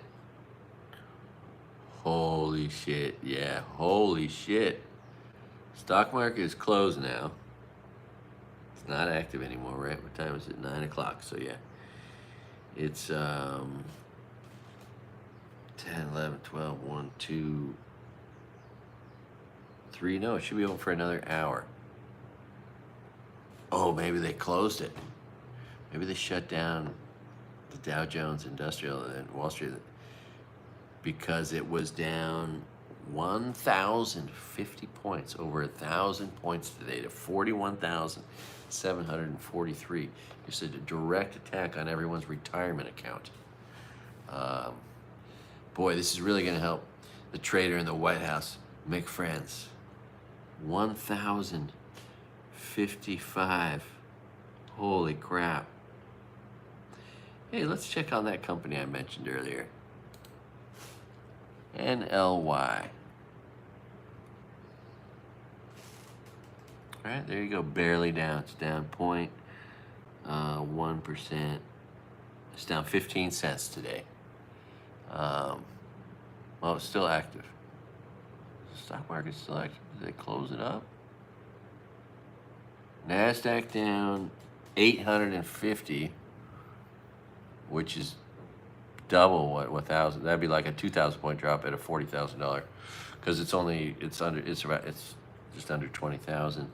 Holy shit. Yeah, holy shit. Stock market is closed now. It's not active anymore, right? What time is it? 9 o'clock. So yeah, it's 10, 11, 12, 1, 2, 3. No, it should be open for another hour. Oh, maybe they closed it. Maybe they shut down the Dow Jones Industrial and Wall Street because it was down 1,050 points, over 1,000 points today to 41,743. It's a direct attack on everyone's retirement account. Boy, this is really going to help the trader in the White House make friends. 1,055. Holy crap. Hey, let's check on that company I mentioned earlier. NLY. Right, there you go, barely down. It's down 0.1%. It's down 15 cents today. Well, it's still active. The stock market's still active. Did they close it up? NASDAQ down 850, which is double what 1,000. That'd be like a 2,000 point drop at a $40,000, because it's just under 20,000.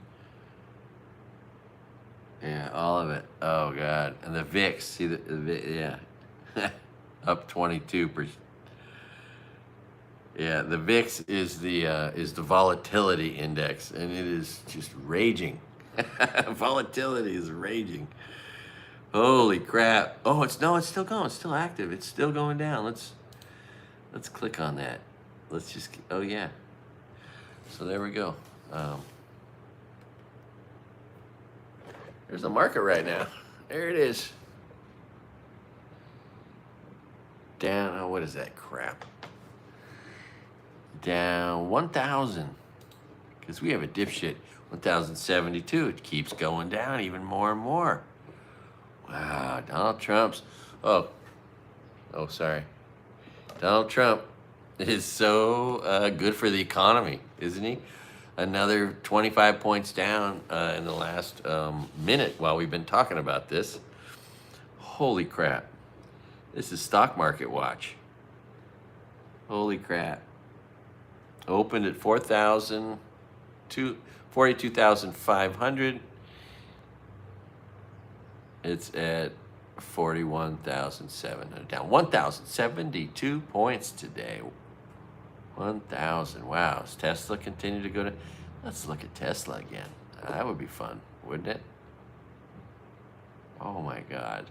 Yeah, all of it. Oh God! And the VIX, see yeah, up 22%. Yeah, the VIX is the volatility index, and it is just raging. Volatility is raging. Holy crap! Oh, it's still going. It's still active. It's still going down. Let's click on that. Let's just. Oh yeah. So there we go. There's the market right now. There it is. Down. Oh, what is that crap? Down 1,000. Because we have a dipshit 1,072. It keeps going down even more and more. Wow, Donald Trump's. Oh, sorry. Donald Trump is so good for the economy, isn't he? Another 25 points down in the last minute while we've been talking about this. Holy crap. This is stock market watch. Holy crap. Opened at 42,500. It's at 41,700. Down 1,072 points today. 1,000. Wow. Does Tesla continue to go to? Let's look at Tesla again. That would be fun, wouldn't it? Oh my God.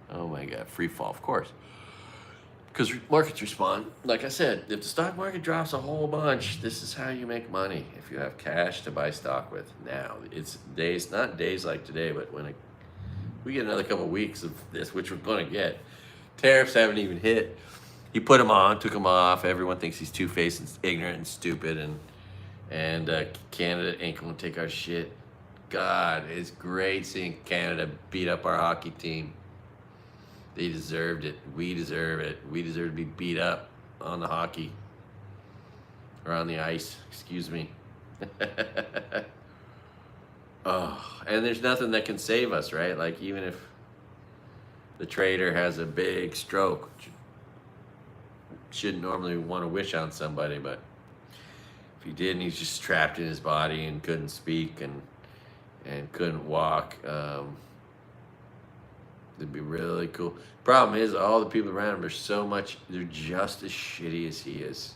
Oh my God. Free fall, of course. Because markets respond. Like I said, if the stock market drops a whole bunch, this is how you make money. If you have cash to buy stock with. Now, it's days, not days like today, but when we get another couple of weeks of this, which we're going to get. Tariffs haven't even hit. He put them on, took them off. Everyone thinks he's two-faced and ignorant and stupid, and Canada ain't going to take our shit. God, it's great seeing Canada beat up our hockey team. They deserved it. We deserve it. We deserve to be beat up on the hockey. Or on the ice, excuse me. Oh, and there's nothing that can save us, right? Like, even if the trader has a big stroke, shouldn't normally want to wish on somebody, but if he did and he's just trapped in his body and couldn't speak and couldn't walk, it'd be really cool. Problem is, all the people around him are they're just as shitty as he is.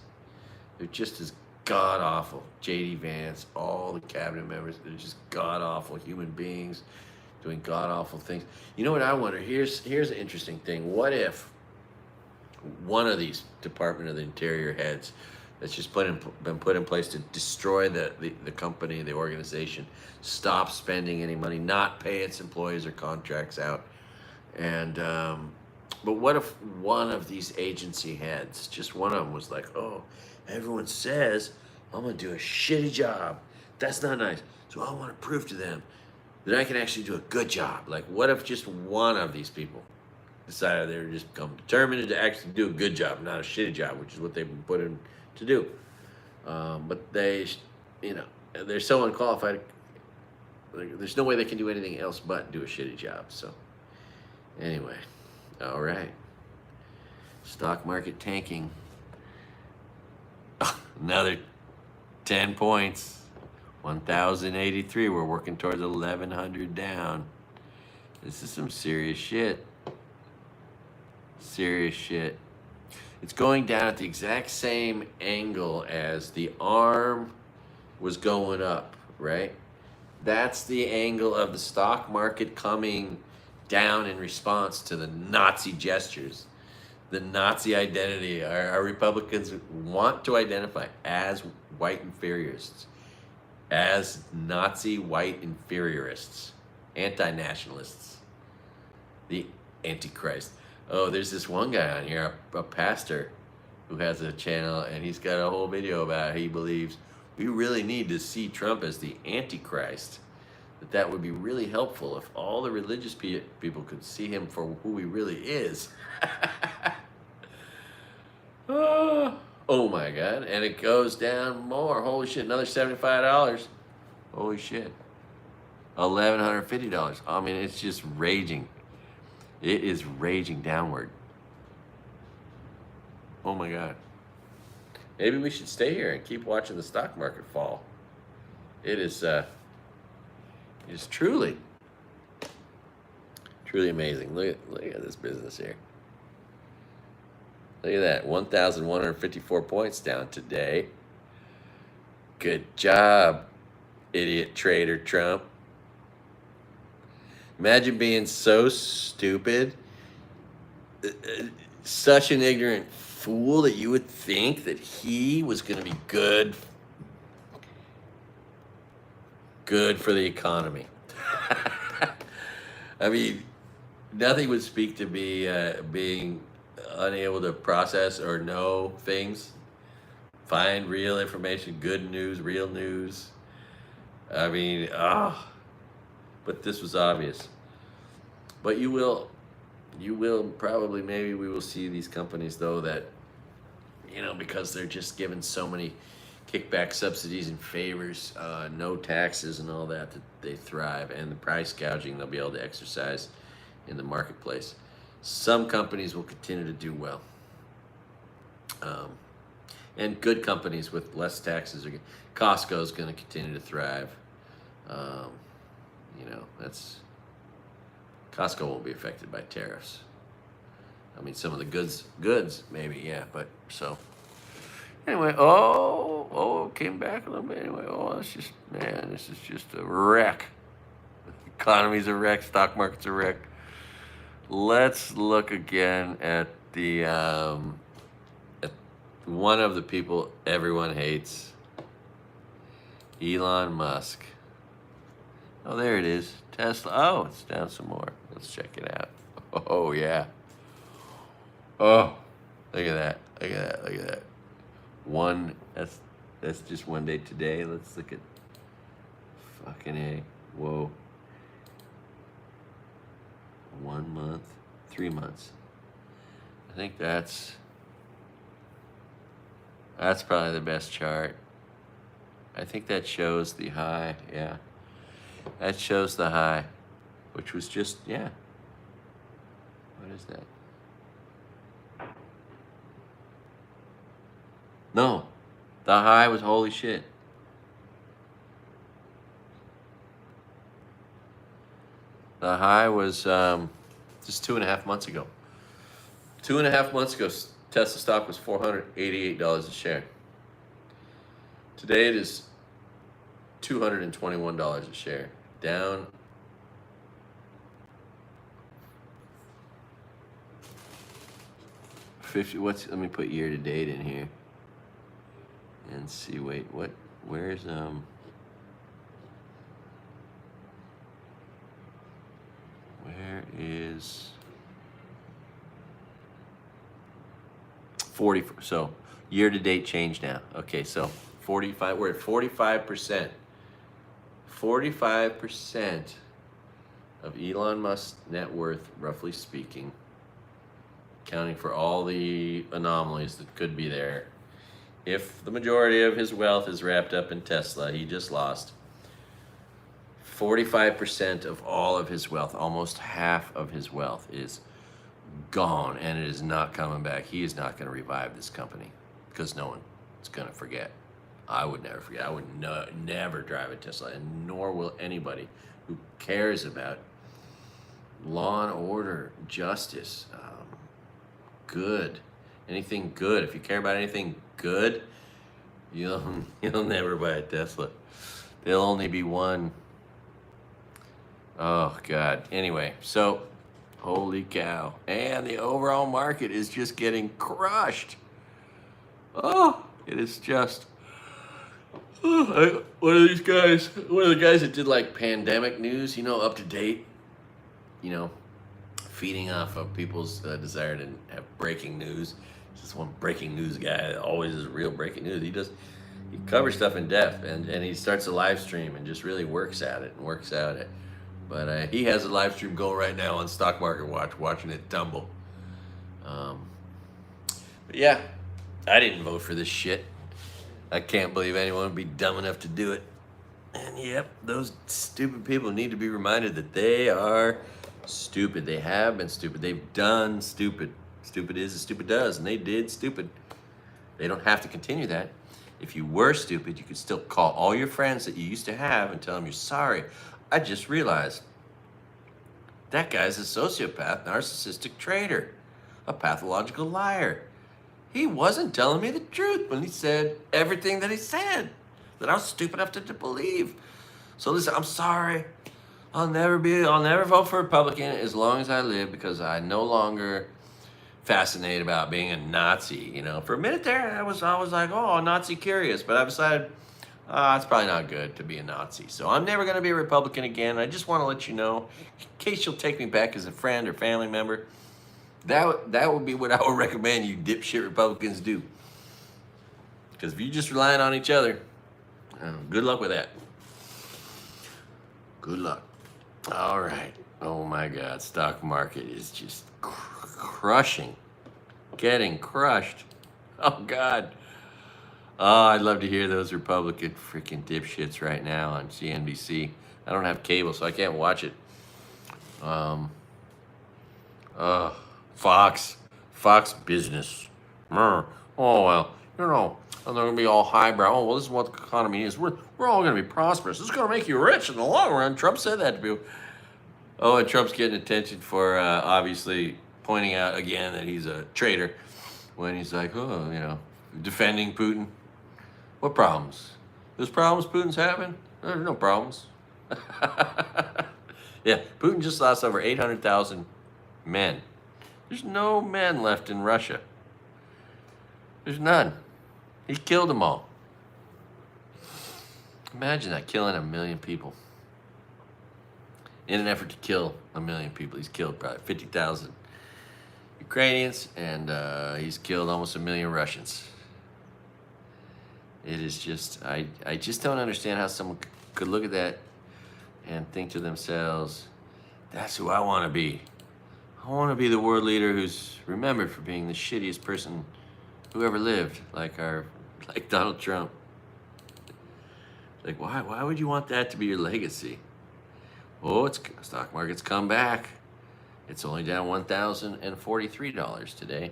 They're just as god-awful. J.D. Vance, all the cabinet members, they're just god-awful human beings doing god-awful things. You know what I wonder? Here's an interesting thing. What if one of these Department of the Interior heads that's just been put in place to destroy the company, the organization, stop spending any money, not pay its employees or contracts out, and but what if one of these agency heads, just one of them, was like, oh, everyone says I'm gonna do a shitty job. That's not nice. So I want to prove to them that I can actually do a good job. Like, what if just one of these people decided they were just determined to actually do a good job, not a shitty job, which is what they've been put in to do. But they're so unqualified. There's no way they can do anything else but do a shitty job. So anyway, all right. Stock market tanking. Another 10 points. 1,083. We're working towards 1,100 down. This is some serious shit. Serious shit. It's going down at the exact same angle as the arm was going up, right? That's the angle of the stock market coming down in response to the Nazi gestures, the Nazi identity. Our Republicans want to identify as white inferiorists, as Nazi white inferiorists, anti-nationalists, the Antichrist. Oh, there's this one guy on here, a pastor, who has a channel, and he's got a whole video about how he believes We really need to see Trump as the Antichrist. That would be really helpful if all the religious people could see him for who he really is. Oh my God. And it goes down more. Holy shit, another $75. Holy shit. $1,150. I mean, it's just raging. It is raging downward. Oh my God. Maybe we should stay here and keep watching the stock market fall. It is truly amazing. Look at this business here. Look at that, 1,154 points down today. Good job, idiot trader Trump. Imagine being so stupid, such an ignorant fool that you would think that he was going to be good for the economy. I mean, nothing would speak to me being unable to process or know things, find real information, good news, real news. I mean, but this was obvious. But you will probably, maybe we will see these companies though that, because they're just given so many kickback subsidies and favors, no taxes and all that they thrive, and the price gouging they'll be able to exercise in the marketplace. Some companies will continue to do well. And good companies with less taxes are. Costco is going to continue to thrive. Costco won't be affected by tariffs. I mean, some of the goods maybe, yeah, but so. Anyway, came back a little bit. Anyway, this is just a wreck. The economy's a wreck, stock market's a wreck. Let's look again at the at one of the people everyone hates, Elon Musk. Oh, there it is, Tesla. Oh, it's down some more. Let's check it out. Oh yeah. Oh, look at that. Look at that. Look at that. That's just one day today. Let's look at fucking A. Whoa. 1 month, 3 months. I think that's probably the best chart. I think that shows the high, yeah. That shows the high, which was just, yeah. What is that? No, the high was, holy shit. The high was just 2.5 months ago. 2.5 months ago, Tesla stock was $488 a share. Today it is $221 a share, down $50. Let me put year to date in here and see. Wait, where's where is 40? So year to date change now. Okay, so 45. We're at 45%. 45% of Elon Musk's net worth, roughly speaking, accounting for all the anomalies that could be there. If the majority of his wealth is wrapped up in Tesla, he just lost 45% of all of his wealth. Almost half of his wealth is gone, and it is not coming back. He is not going to revive this company because no one is going to forget. I would never forget. I would never drive a Tesla, and nor will anybody who cares about law and order, justice, good, anything good. If you care about anything good, you'll never buy a Tesla. There'll only be one. Oh God. Anyway, so holy cow, and the overall market is just getting crushed. Oh, it is just. One of the guys that did like pandemic news, up to date, feeding off of people's desire to have breaking news. This one breaking news guy that always is real breaking news. he covers stuff in depth, and he starts a live stream and just really works at it and works out it. But he has a live stream going right now on Stock Market Watch, watching it tumble. But yeah, I didn't vote for this shit. I can't believe anyone would be dumb enough to do it. And yep, those stupid people need to be reminded that they are stupid. They have been stupid. They've done stupid. Stupid is as stupid does, and they did stupid. They don't have to continue that. If you were stupid, you could still call all your friends that you used to have and tell them you're sorry. I just realized that guy's a sociopath, narcissistic traitor, a pathological liar. He wasn't telling me the truth when he said everything that he said that I was stupid enough to believe. So listen, I'm sorry. I'll never vote for Republican as long as I live, because I no longer fascinated about being a Nazi. You know, for a minute there, I was like, oh, Nazi curious, but I decided it's probably not good to be a Nazi. So I'm never going to be a Republican again. I just want to let you know, in case you'll take me back as a friend or family member, that would be what I would recommend you dipshit Republicans do. Because if you're just relying on each other, good luck with that. Good luck. All right. Oh my God, stock market is just crushing, getting crushed. Oh God. Oh, I'd love to hear those Republican freaking dipshits right now on CNBC. I don't have cable, so I can't watch it. Fox Business. Oh well, you know, and they're gonna be all highbrow. Oh well, this is what the economy is. We're all gonna be prosperous. This is gonna make you rich in the long run. Trump said that to people. Oh, and Trump's getting attention for obviously pointing out again that he's a traitor when he's like, oh, you know, defending Putin. What problems? There's problems Putin's having? There's no problems. Yeah, Putin just lost over 800,000 men. There's no men left in Russia. There's none. He killed them all. Imagine that, killing 1 million people. In an effort to kill 1 million people, he's killed probably 50,000 Ukrainians, and he's killed almost 1 million Russians. It is just, I just don't understand how someone could look at that and think to themselves, that's who I want to be. I want to be the world leader who's remembered for being the shittiest person who ever lived, like Donald Trump. Like, why would you want that to be your legacy? Oh, stock market's come back. It's only down $1,043 today.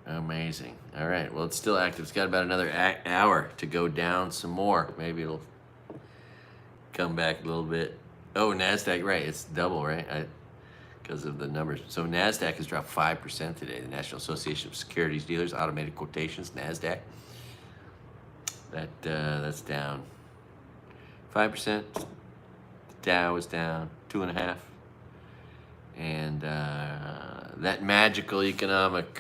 Amazing. All right, well, it's still active. It's got about another hour to go down some more. Maybe it'll come back a little bit. Oh, NASDAQ, right, it's double, right? Because of the numbers. So NASDAQ has dropped 5% today. The National Association of Securities Dealers, Automated Quotations, NASDAQ. That's down 5%. The Dow is down 2.5%. And that magical economic,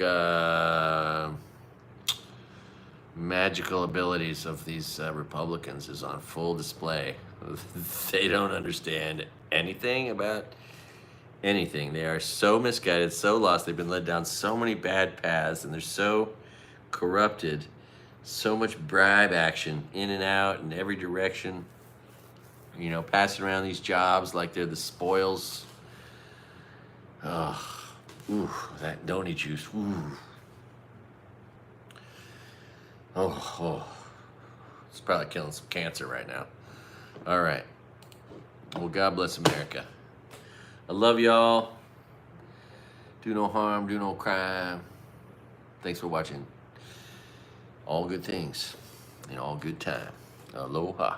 magical abilities of these Republicans is on full display. They don't understand anything about anything. They are so misguided, so lost. They've been led down so many bad paths, and they're so corrupted. So much bribe action in and out in every direction. You know, passing around these jobs like they're the spoils. That donut juice. It's probably killing some cancer right now. All right. Well, God bless America. I love y'all. Do no harm, do no crime. Thanks for watching. All good things in all good time. Aloha.